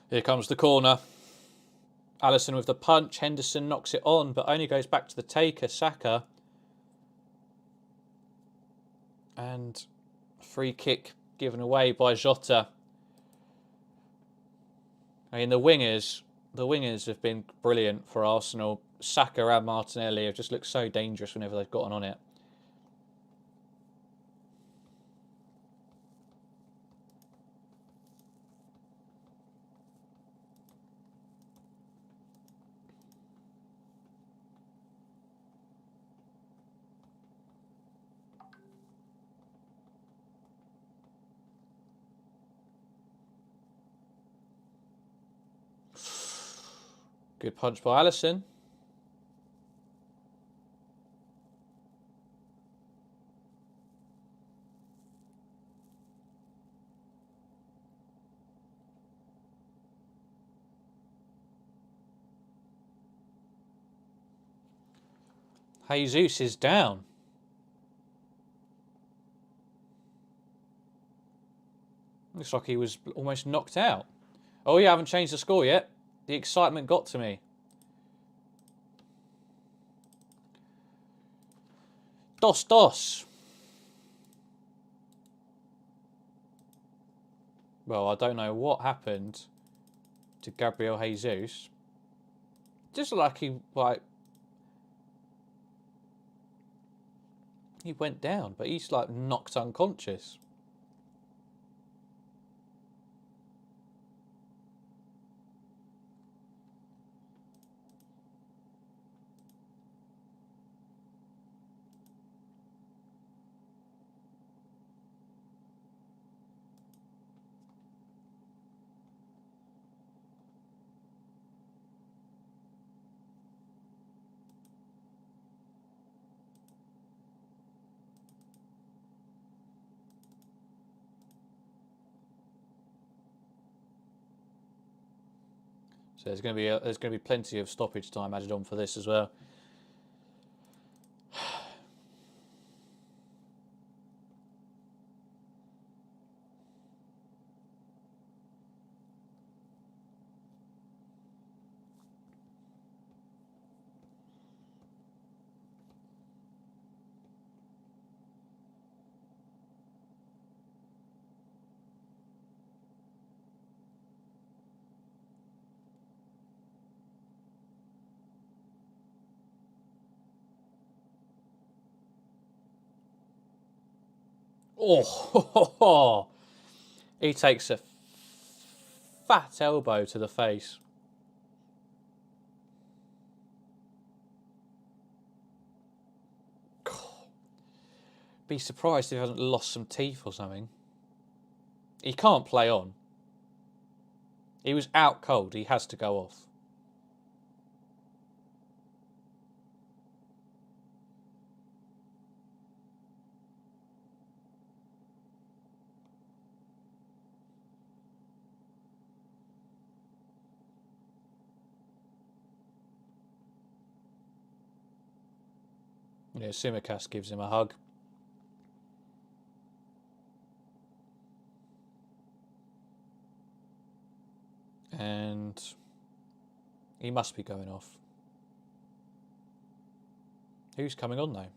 Here comes the corner. Alisson with the punch. Henderson knocks it on, but only goes back to the taker, Saka. And free kick given away by Jota. I mean, the wingers have been brilliant for Arsenal. Saka and Martinelli have just looked so dangerous whenever they've gotten on it. Good punch by Alisson. Jesus is down. Looks like he was almost knocked out. Oh, yeah, I haven't changed the score yet. The excitement got to me. Dos. Well, I don't know what happened to Gabriel Jesus. Just like he went down, but he's like knocked unconscious. So there's going to be plenty of stoppage time added on for this as well. Oh, he takes a fat elbow to the face. Be surprised if he hasn't lost some teeth or something. He can't play on. He was out cold. He has to go off. Yeah, Simicast gives him a hug. And he must be going off. Who's coming on though?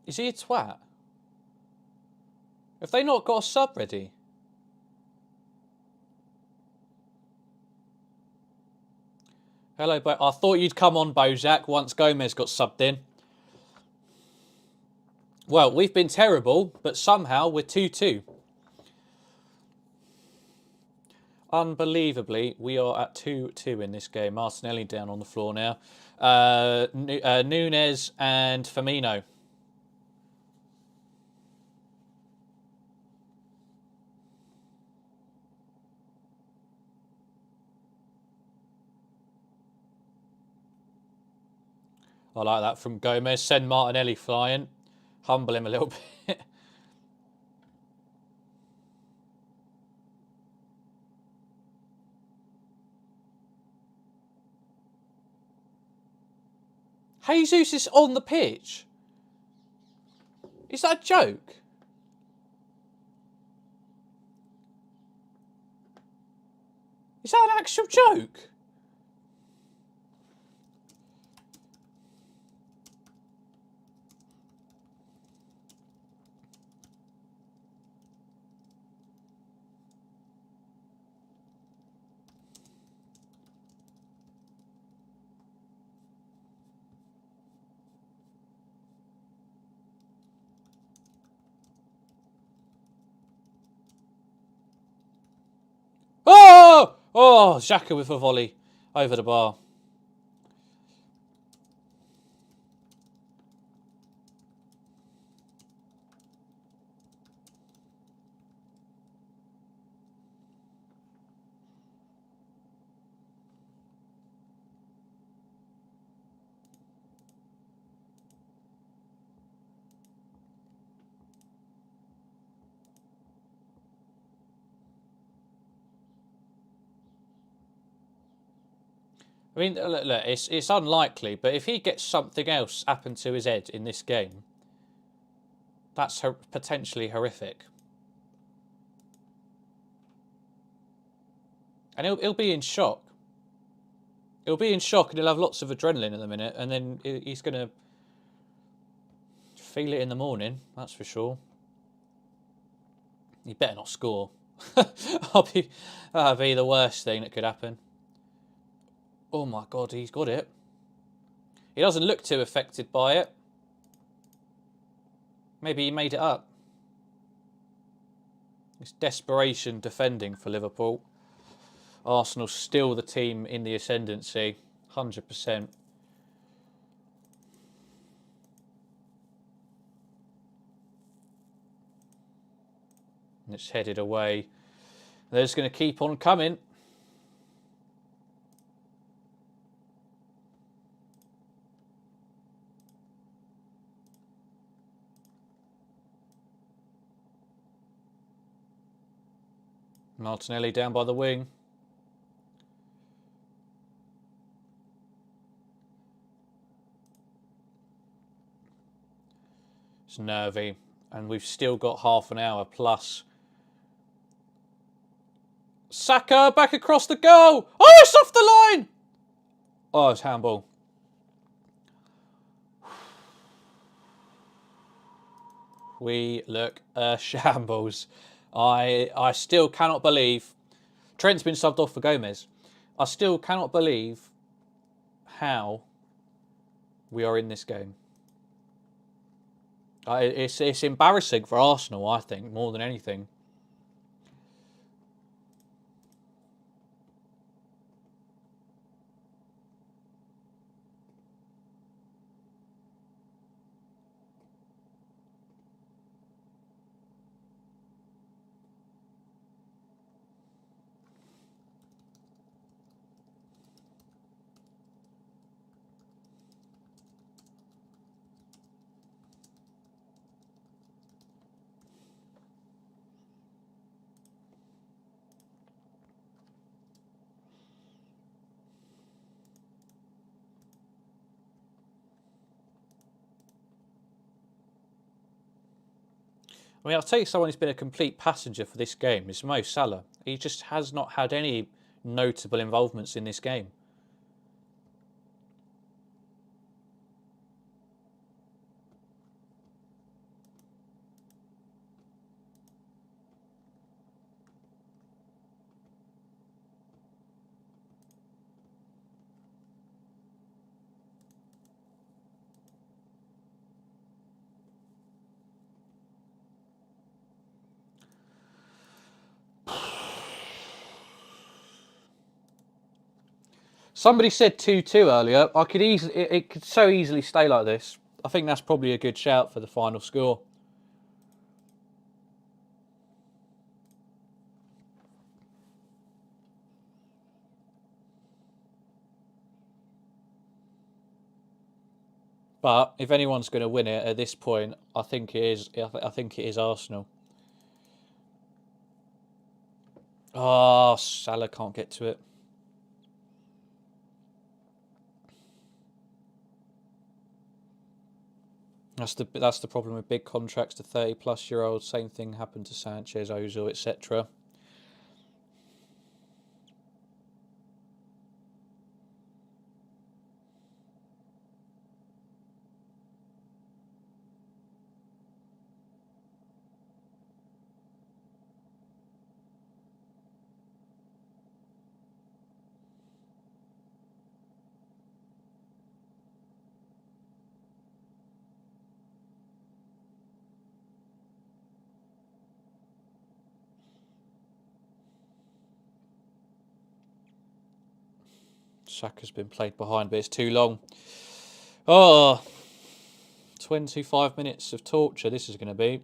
Is he a twat? Have they not got a sub ready? Hello, but I thought you'd come on, Bozak, once Gomez got subbed in. Well, we've been terrible, but somehow we're 2-2. Unbelievably, we are at 2-2 in this game. Martinelli down on the floor now. Nunes and Firmino. I like that from Gomez. Send Martinelli flying. Humble him a little bit. Jesus is on the pitch. Is that a joke? Is that an actual joke? Oh! Oh, Xhaka with a volley over the bar. I mean, look, it's unlikely, but if he gets something else happen to his head in this game, that's potentially horrific. And he'll be in shock. He'll be in shock and he'll have lots of adrenaline in a minute, and then he's going to feel it in the morning, that's for sure. He better not score. That'd be the worst thing that could happen. Oh my God, he's got it. He doesn't look too affected by it. Maybe he made it up. It's desperation defending for Liverpool. Arsenal still the team in the ascendancy, 100%. And it's headed away. They're just going to keep on coming. Martinelli down by the wing. It's nervy. And we've still got half an hour plus. Saka back across the goal. Oh, it's off the line. Oh, it's handball. We look shambles. I still cannot believe Trent's been subbed off for Gomez. I still cannot believe how we are in this game. It's embarrassing for Arsenal, I think, more than anything. I mean, I'll tell you someone who's been a complete passenger for this game is Mo Salah. He just has not had any notable involvements in this game. Somebody said 2-2 earlier. It could so easily stay like this. I think that's probably a good shout for the final score. But if anyone's going to win it at this point, I think it is Arsenal. Oh, Salah can't get to it. That's the problem with big contracts to 30-plus-year-olds. Same thing happened to Sanchez, Ozil, etc. Saka's been played behind, but it's too long. Oh, 25 minutes of torture this is going to be.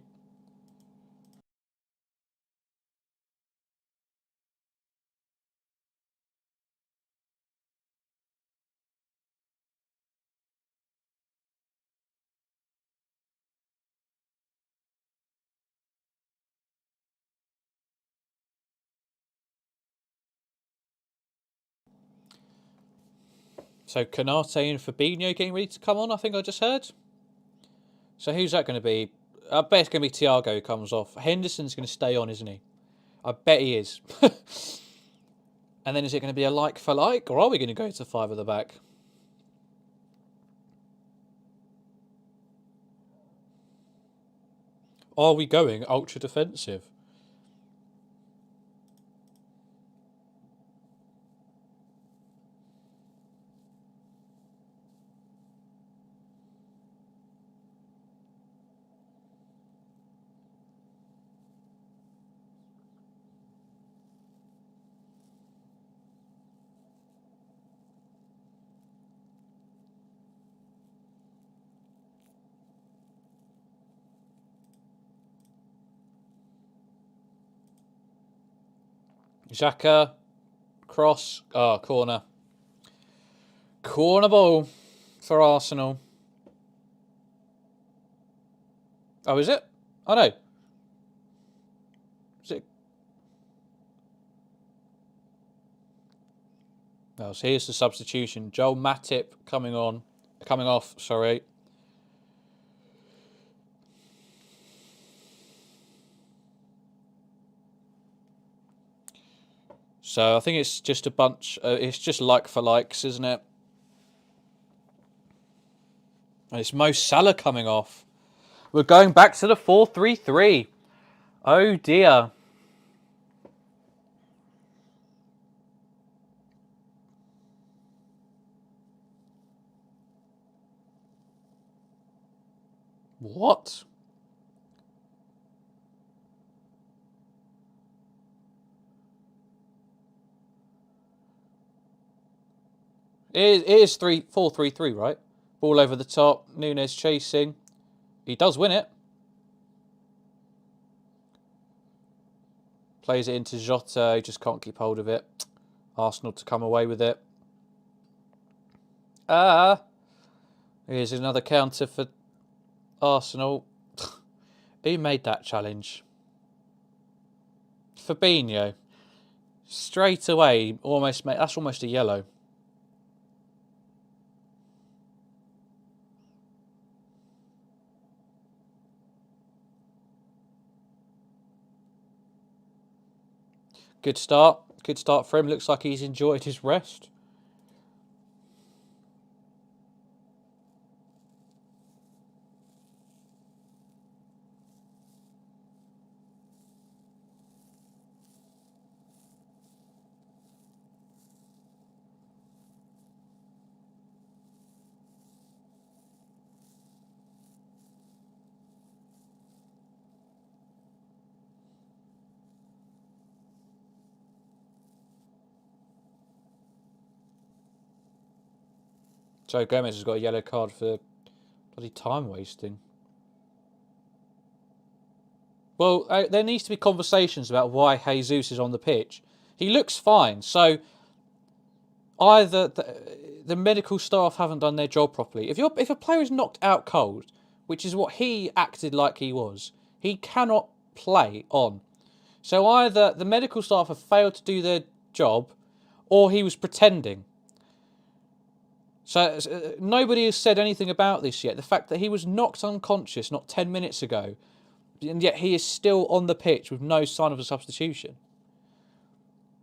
So Canate and Fabinho getting ready to come on, I think I just heard. So who's that going to be? I bet it's going to be Thiago who comes off. Henderson's going to stay on, isn't he? I bet he is. And then is it going to be a like for like, or are we going to go to 5 at the back? Are we going ultra defensive? Xhaka, cross, corner. Corner ball for Arsenal. Oh, is it? Oh, no. Is it? Oh, so here's the substitution. Joel Matip coming off, sorry. So I think it's just a bunch, it's just like for likes, isn't it? And it's Mo Salah coming off. We're going back to the 4-3-3. Oh dear. What? It is 4-3-3, right? Ball over the top. Nunes chasing. He does win it. Plays it into Jota. He just can't keep hold of it. Arsenal to come away with it. Here's another counter for Arsenal. Who made that challenge? Fabinho. Straight away, almost made. That's almost a yellow. Good start. Good start for him. Looks like he's enjoyed his rest. Joe Gomez has got a yellow card for bloody time wasting. Well, there needs to be conversations about why Jesus is on the pitch. He looks fine, so either the medical staff haven't done their job properly. If a player is knocked out cold, which is what he acted like he was, he cannot play on. So either the medical staff have failed to do their job, or he was pretending. So nobody has said anything about this yet. The fact that he was knocked unconscious not 10 minutes ago, and yet he is still on the pitch with no sign of a substitution.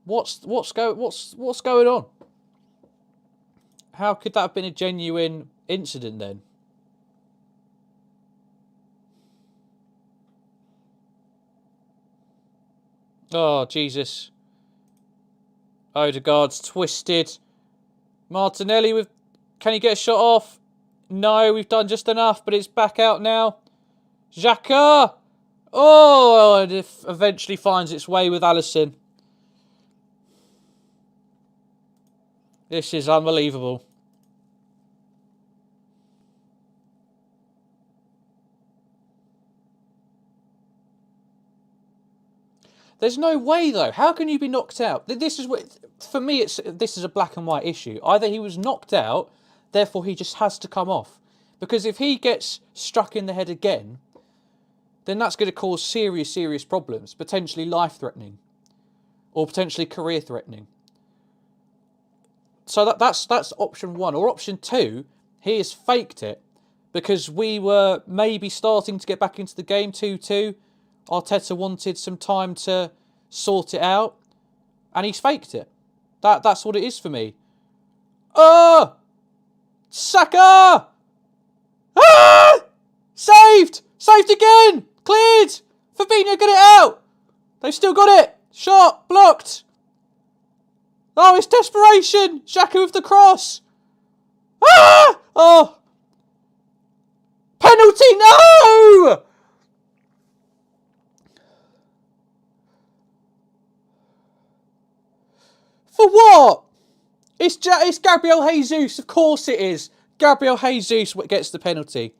What's going on? How could that have been a genuine incident then? Oh, Jesus. Odegaard's twisted. Martinelli with... Can he get a shot off? No, we've done just enough, but it's back out now. Xhaka! Oh, it eventually finds its way with Alisson. This is unbelievable. There's no way, though. How can you be knocked out? This is what... For me, this is a black and white issue. Either he was knocked out, therefore he just has to come off. Because if he gets struck in the head again, then that's going to cause serious, serious problems. Potentially life-threatening. Or potentially career-threatening. So that's option one. Or option two, he has faked it because we were maybe starting to get back into the game 2-2. Arteta wanted some time to sort it out, and he's faked it. That's what it is for me. Oh! Saka! Ah! Saved! Saved again! Cleared! Fabinho, get it out! They've still got it! Shot! Blocked! Oh, it's desperation! Xhaka with the cross! Ah! Oh! Penalty! No! For what? It's Gabriel Jesus. Of course it is. Gabriel Jesus gets the penalty.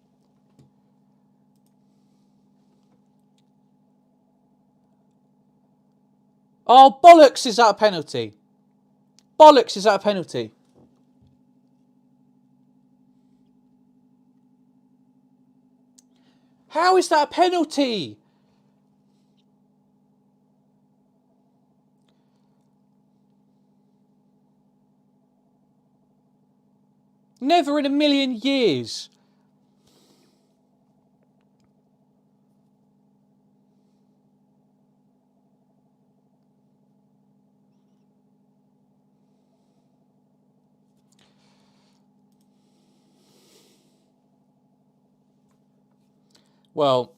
Oh, bollocks, is that a penalty? Bollocks, is that a penalty? How is that a penalty? Never in a million years. Well,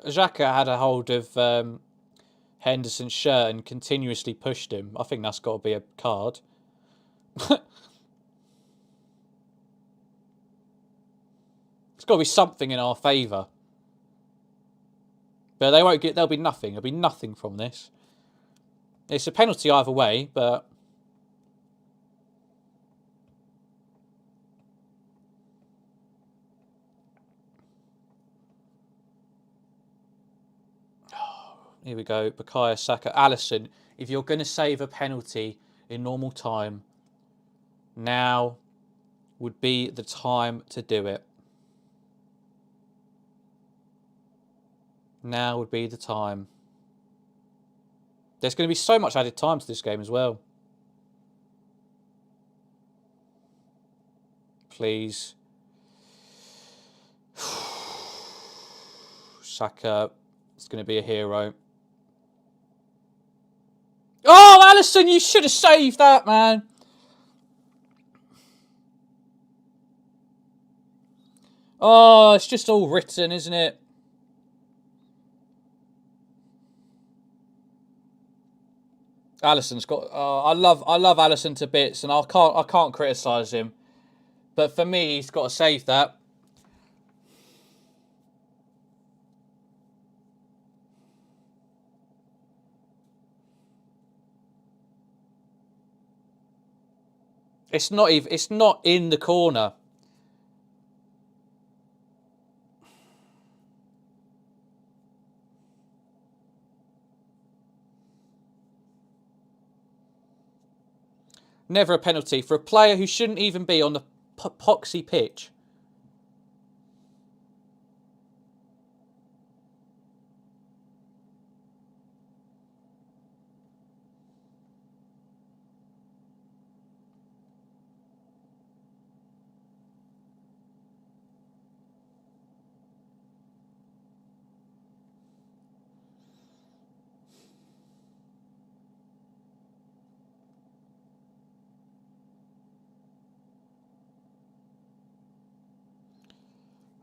Xhaka had a hold of Henderson's shirt and continuously pushed him. I think that's got to be a card. It's got to be something in our favour. But they won't get. There'll be nothing. There'll be nothing from this. It's a penalty either way, but here we go. Bukayo Saka, Alisson. If you're going to save a penalty in normal time, now would be the time to do it. Now would be the time. There's going to be so much added time to this game as well. Please. Saka is going to be a hero. Oh, Alisson, you should have saved that, man. Oh, it's just all written, isn't it? Alisson's got. I love Alisson to bits, and I can't criticise him. But for me, he's got to save that. It's not even. It's not in the corner. Never a penalty for a player who shouldn't even be on the poxy pitch.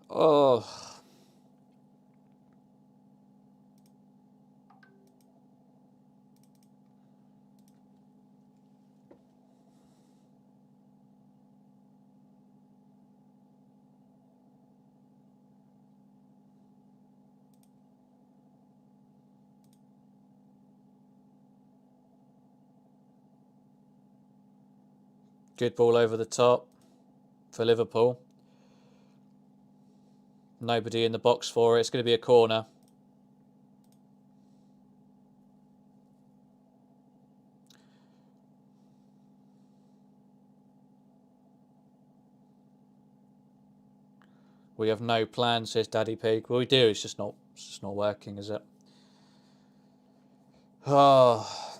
Oh. Good ball over the top for Liverpool. Nobody in the box for it. It's going to be a corner. We have no plan, says Daddy Pig. Well, we do. It's just not working, is it? Oh.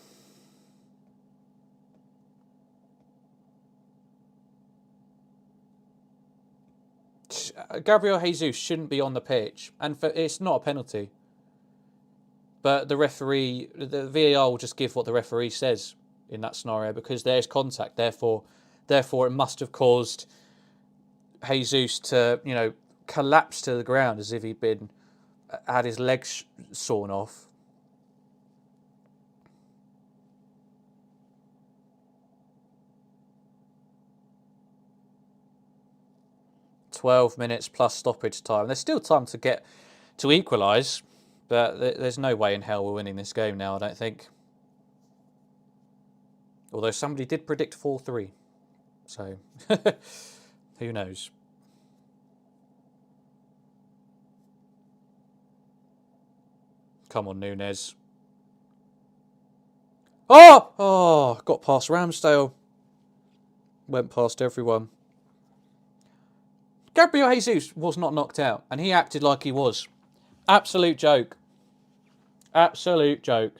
Gabriel Jesus shouldn't be on the pitch, and it's not a penalty. But the referee, the VAR will just give what the referee says in that scenario because there's contact. Therefore, it must have caused Jesus to, collapse to the ground as if he'd had his legs sawn off. £12 plus stoppage time. There's still time to get to equalise, but there's no way in hell we're winning this game now, I don't think. Although somebody did predict 4-3. So, who knows? Come on, Nunes. Oh! Got past Ramsdale. Went past everyone. Gabriel Jesus was not knocked out, and he acted like he was. Absolute joke. Absolute joke.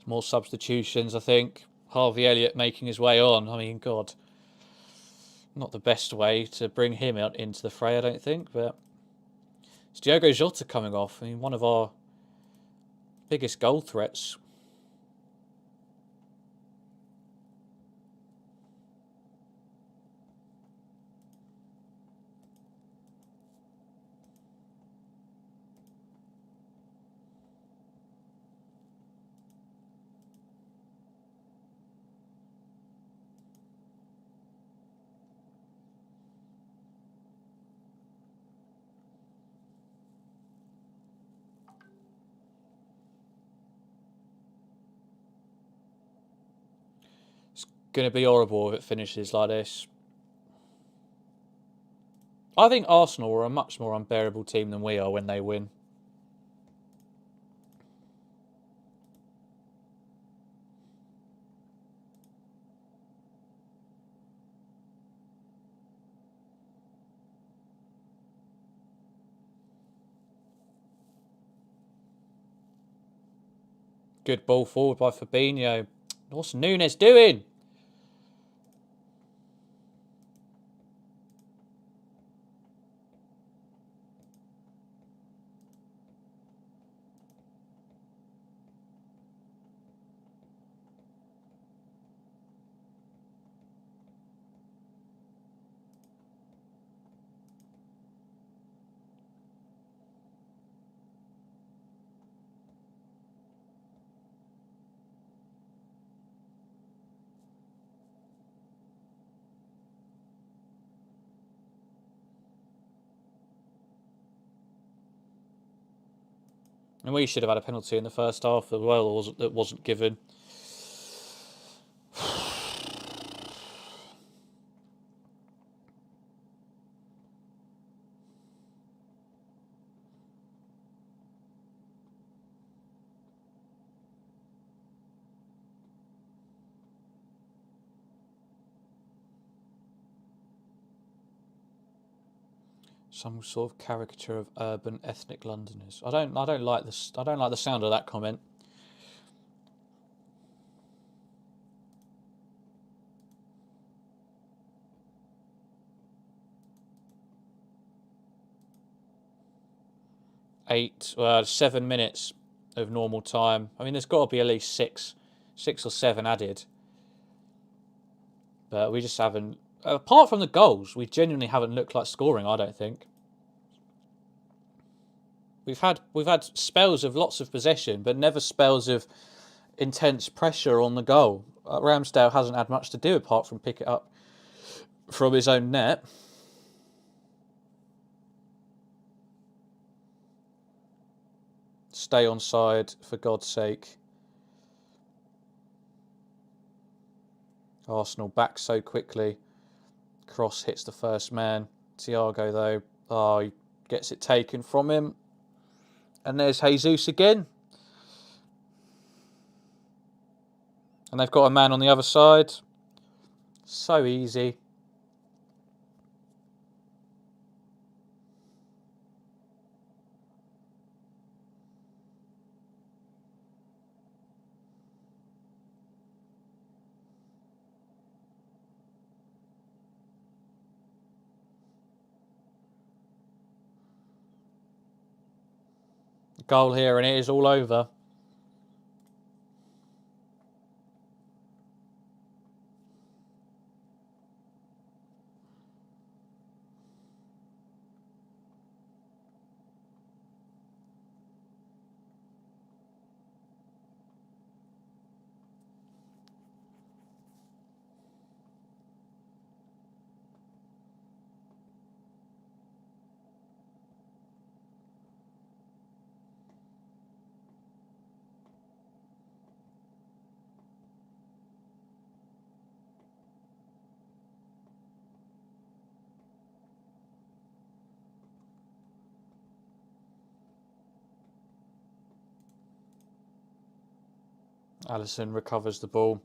More substitutions, I think. Harvey Elliott making his way on. I mean, God. Not the best way to bring him out into the fray, I don't think. But it's Diogo Jota coming off. I mean, one of our biggest goal threats. Going to be horrible if it finishes like this. I think Arsenal are a much more unbearable team than we are when they win. Good ball forward by Fabinho. What's Nunes doing? And we should have had a penalty in the first half as well that wasn't given. Some sort of caricature of urban ethnic Londoners. I don't like this. I don't like the sound of that comment. 7 minutes of normal time. I mean, there's got to be at least six or seven added. But we just haven't. Apart from the goals, we genuinely haven't looked like scoring. I don't think. We've had spells of lots of possession, but never spells of intense pressure on the goal. Ramsdale hasn't had much to do apart from pick it up from his own net. Stay on side, for God's sake. Arsenal back so quickly. Cross hits the first man. Thiago, though, he gets it taken from him. And there's Jesus again. And they've got a man on the other side. So easy. Goal here, and it is all over. Alisson recovers the ball.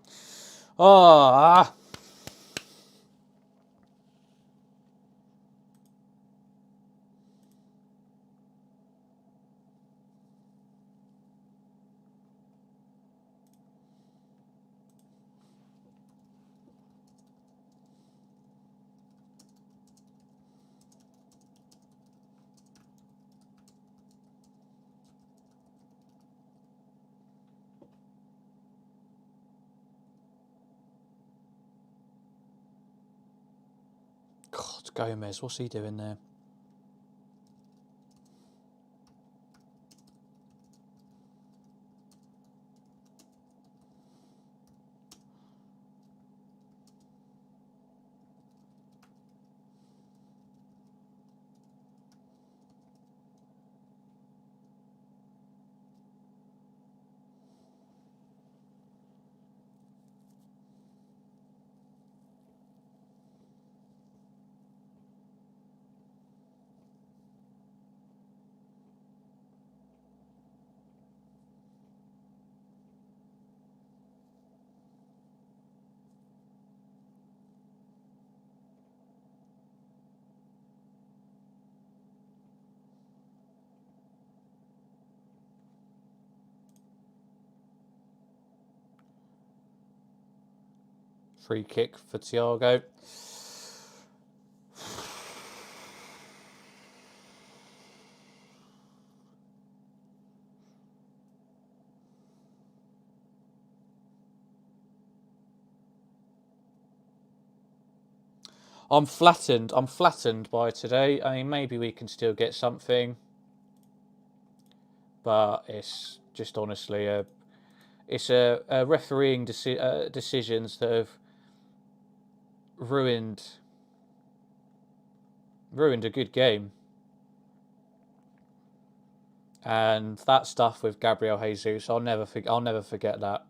God, Gomez, what's he doing there? Free kick for Thiago. I'm flattened. I'm flattened by today. I mean, maybe we can still get something, but it's just honestly a refereeing decisions that have ruined a good game. And that stuff with Gabriel Jesus, I'll never forget that.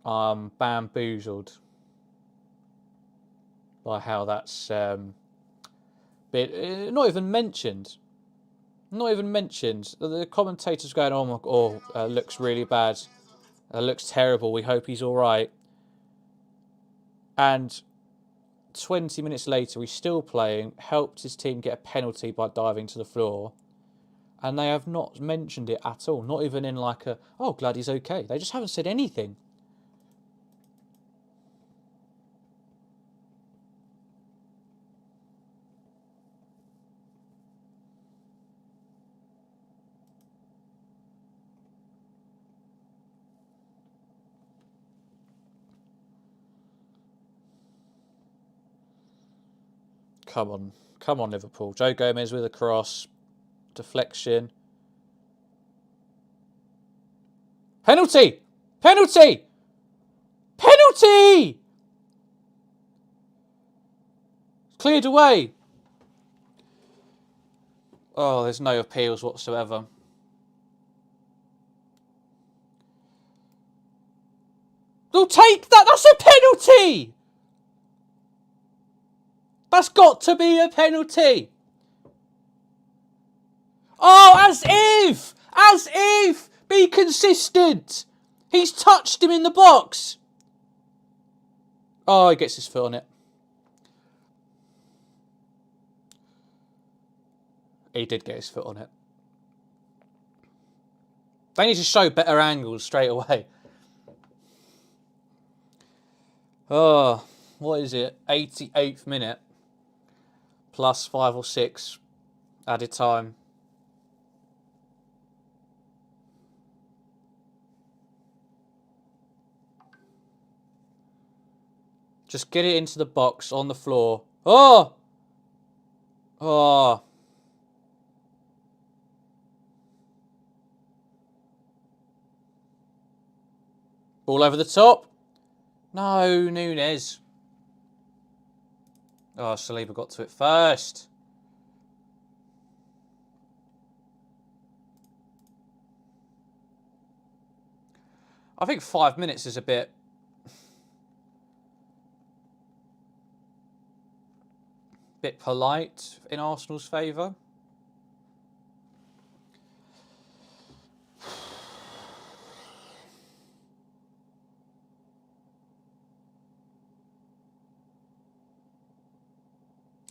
I'm bamboozled by how that's not even mentioned. Not even mentioned. The commentators going, "Oh my God, looks really bad. Looks terrible. We hope he's all right." And 20 minutes later, he's still playing, helped his team get a penalty by diving to the floor. And they have not mentioned it at all. Not even in like a, oh, glad he's okay. They just haven't said anything. Come on. Come on, Liverpool. Joe Gomez with a cross. Deflection. Penalty! Penalty! Penalty! Cleared away. Oh, there's no appeals whatsoever. They'll take that. That's a penalty. That's got to be a penalty. Oh, as if. Be consistent. He's touched him in the box. Oh, he gets his foot on it. He did get his foot on it. They need to show better angles straight away. Oh, what is it? 88th minute. Plus 5 or 6 added time. Just get it into the box on the floor. Oh! Oh. Ball over the top. No, Nunes. Oh, Saliba got to it first. I think 5 minutes is a bit polite in Arsenal's favour.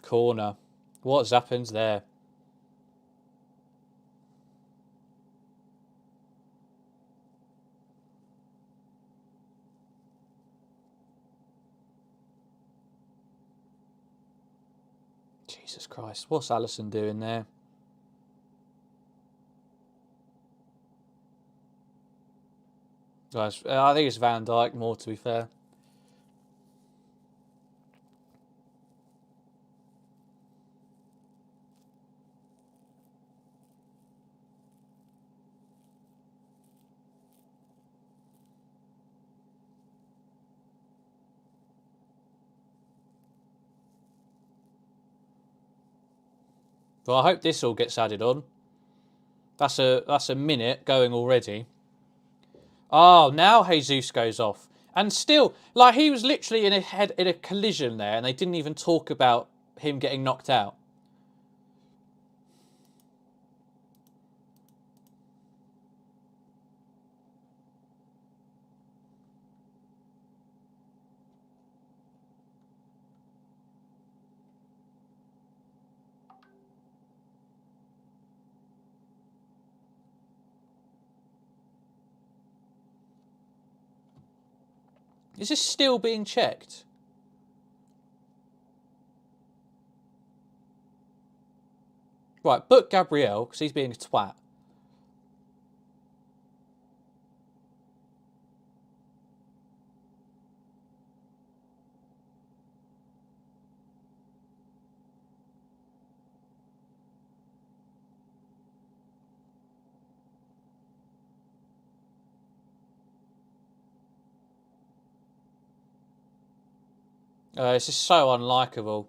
Corner. What's happened there? Jesus Christ. What's Alisson doing there? Guys, I think it's Van Dijk more, to be fair. Well, I hope this all gets added on. That's a minute going already. Oh, now Jesus goes off. And still, like, he was literally in a collision there, and they didn't even talk about him getting knocked out. Is this still being checked? Right, book Gabriel, because he's being a twat. This is so unlikable.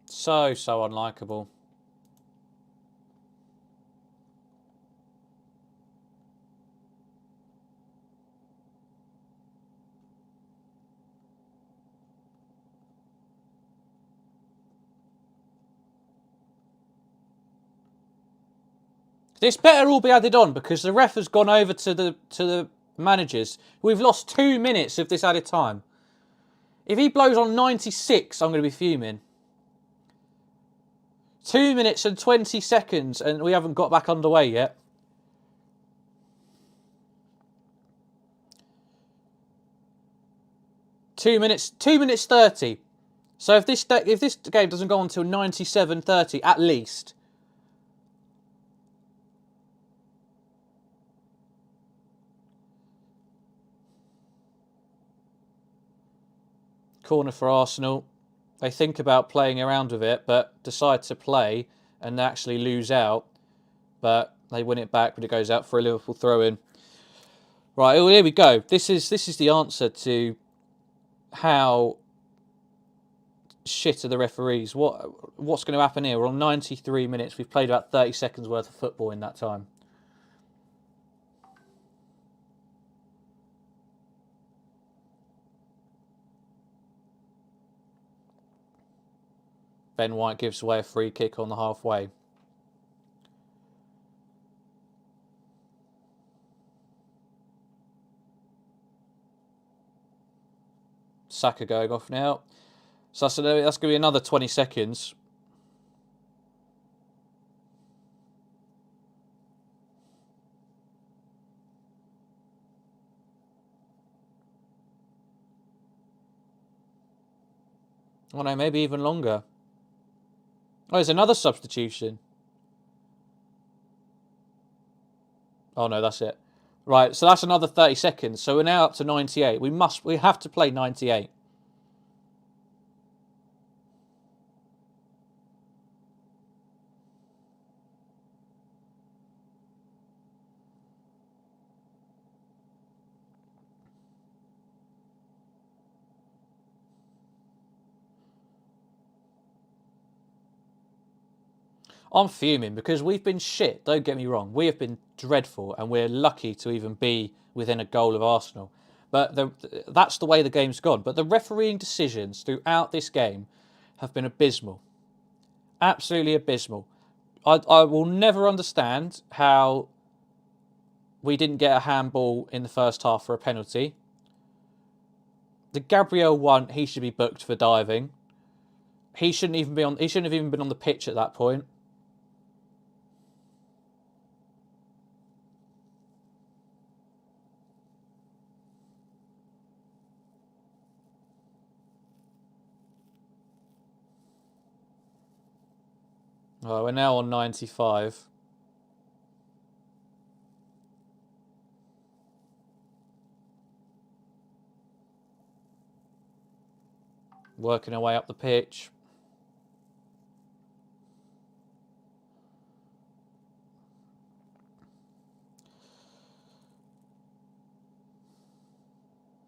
So unlikable. This better all be added on because the ref has gone over to the managers. We've lost 2 minutes of this added time. If he blows on 96, I'm going to be fuming. 2 minutes and 20 seconds and we haven't got back underway yet. Two minutes 30. So if this game doesn't go on until 97:30 at least. Corner for Arsenal. They think about playing around with it, but decide to play and actually lose out. But they win it back, but it goes out for a Liverpool throw-in. Right, here we go. This is the answer to how shit are the referees. What's going to happen here? We're on 93 minutes. We've played about 30 seconds worth of football in that time. Ben White gives away a free kick on the halfway. Saka going off now. So that's going to be another 20 seconds. Oh no, maybe even longer. Oh, there's another substitution. Oh no, that's it. Right, so that's another 30 seconds. So we're now up to 98. We have to play 98. I'm fuming because we've been shit, don't get me wrong. We have been dreadful and we're lucky to even be within a goal of Arsenal. But that's the way the game's gone. But the refereeing decisions throughout this game have been abysmal. Absolutely abysmal. I will never understand how we didn't get a handball in the first half for a penalty. The Gabriel one, he should be booked for diving. He shouldn't have even been on the pitch at that point. Oh, we're now on 95. Working our way up the pitch.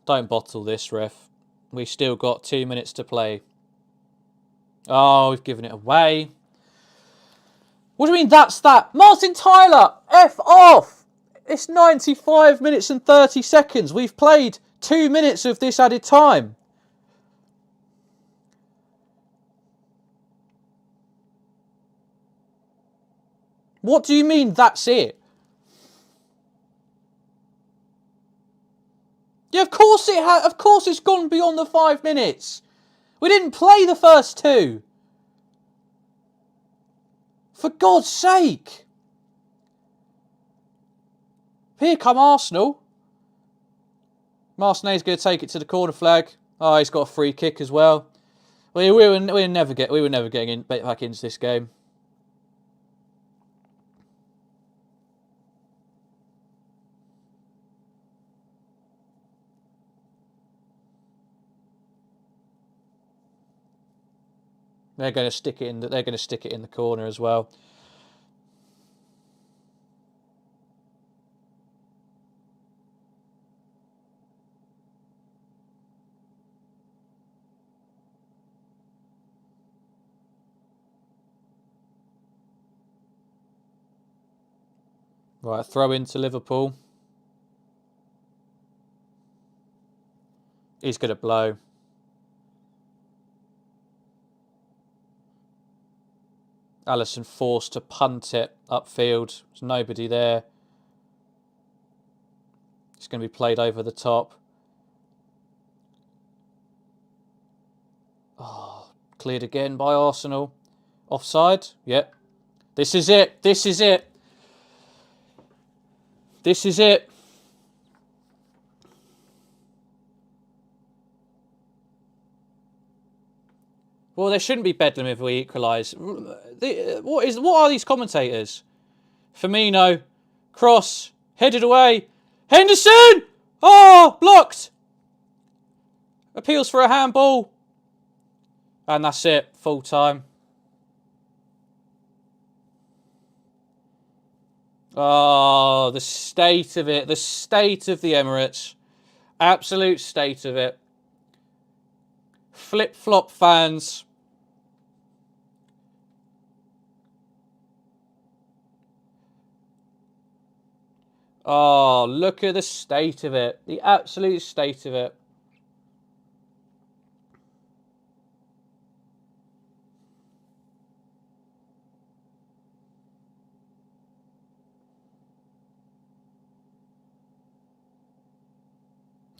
Don't bottle this, ref. We've still got 2 minutes to play. Oh, we've given it away. What do you mean that's that? Martin Tyler, F off! It's 95 minutes and 30 seconds. We've played 2 minutes of this added time. What do you mean that's it? Yeah, of course it has. Of course it's gone beyond the 5 minutes. We didn't play the first two. For God's sake. Here come Arsenal. Martinez's going to take it to the corner flag. Oh, he's got a free kick as well. We were never getting back into this game. They're going to stick it in. They're going to stick it in the corner as well. Right, throw into Liverpool. He's going to blow. Alisson forced to punt it upfield. There's nobody there. It's going to be played over the top. Cleared again by Arsenal. Offside. Yep. This is it. This is it. This is it. Well, there shouldn't be Bedlam if we equalise. What are these commentators? Firmino. Cross. Headed away. Henderson! Oh, blocked. Appeals for a handball. And that's it. Full time. Oh, the state of it. The state of the Emirates. Absolute state of it. Flip-flop fans. Oh, look at the state of it. The absolute state of it.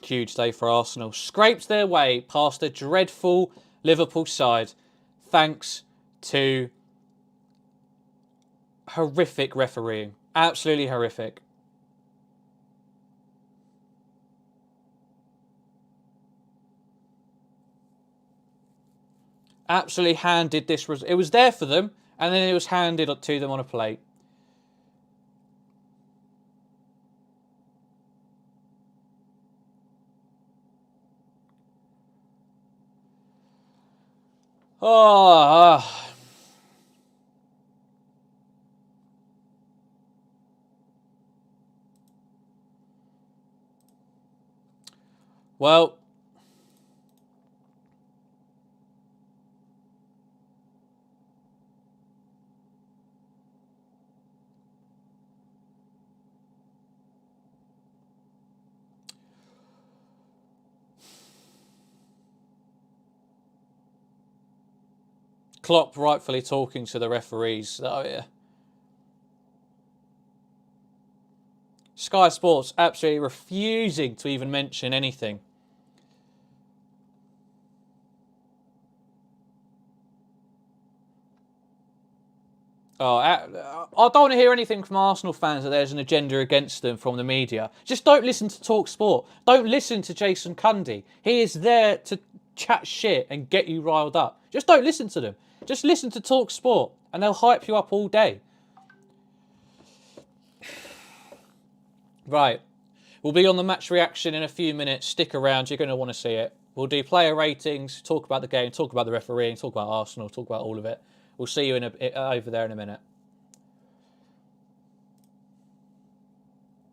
Huge day for Arsenal. Scraped their way past a dreadful Liverpool side thanks to horrific refereeing. Absolutely horrific. Absolutely handed this. It was there for them, and then it was handed to them on a plate. Oh. Well. Klopp rightfully talking to the referees. Oh, yeah. Sky Sports absolutely refusing to even mention anything. Oh, I don't want to hear anything from Arsenal fans that there's an agenda against them from the media. Just don't listen to Talk Sport. Don't listen to Jason Cundy. He is there to chat shit and get you riled up. Just don't listen to them. Just listen to Talk Sport and they'll hype you up all day. Right. We'll be on the match reaction in a few minutes. Stick around. You're going to want to see it. We'll do player ratings, talk about the game, talk about the refereeing, talk about Arsenal, talk about all of it. We'll see you over there in a minute.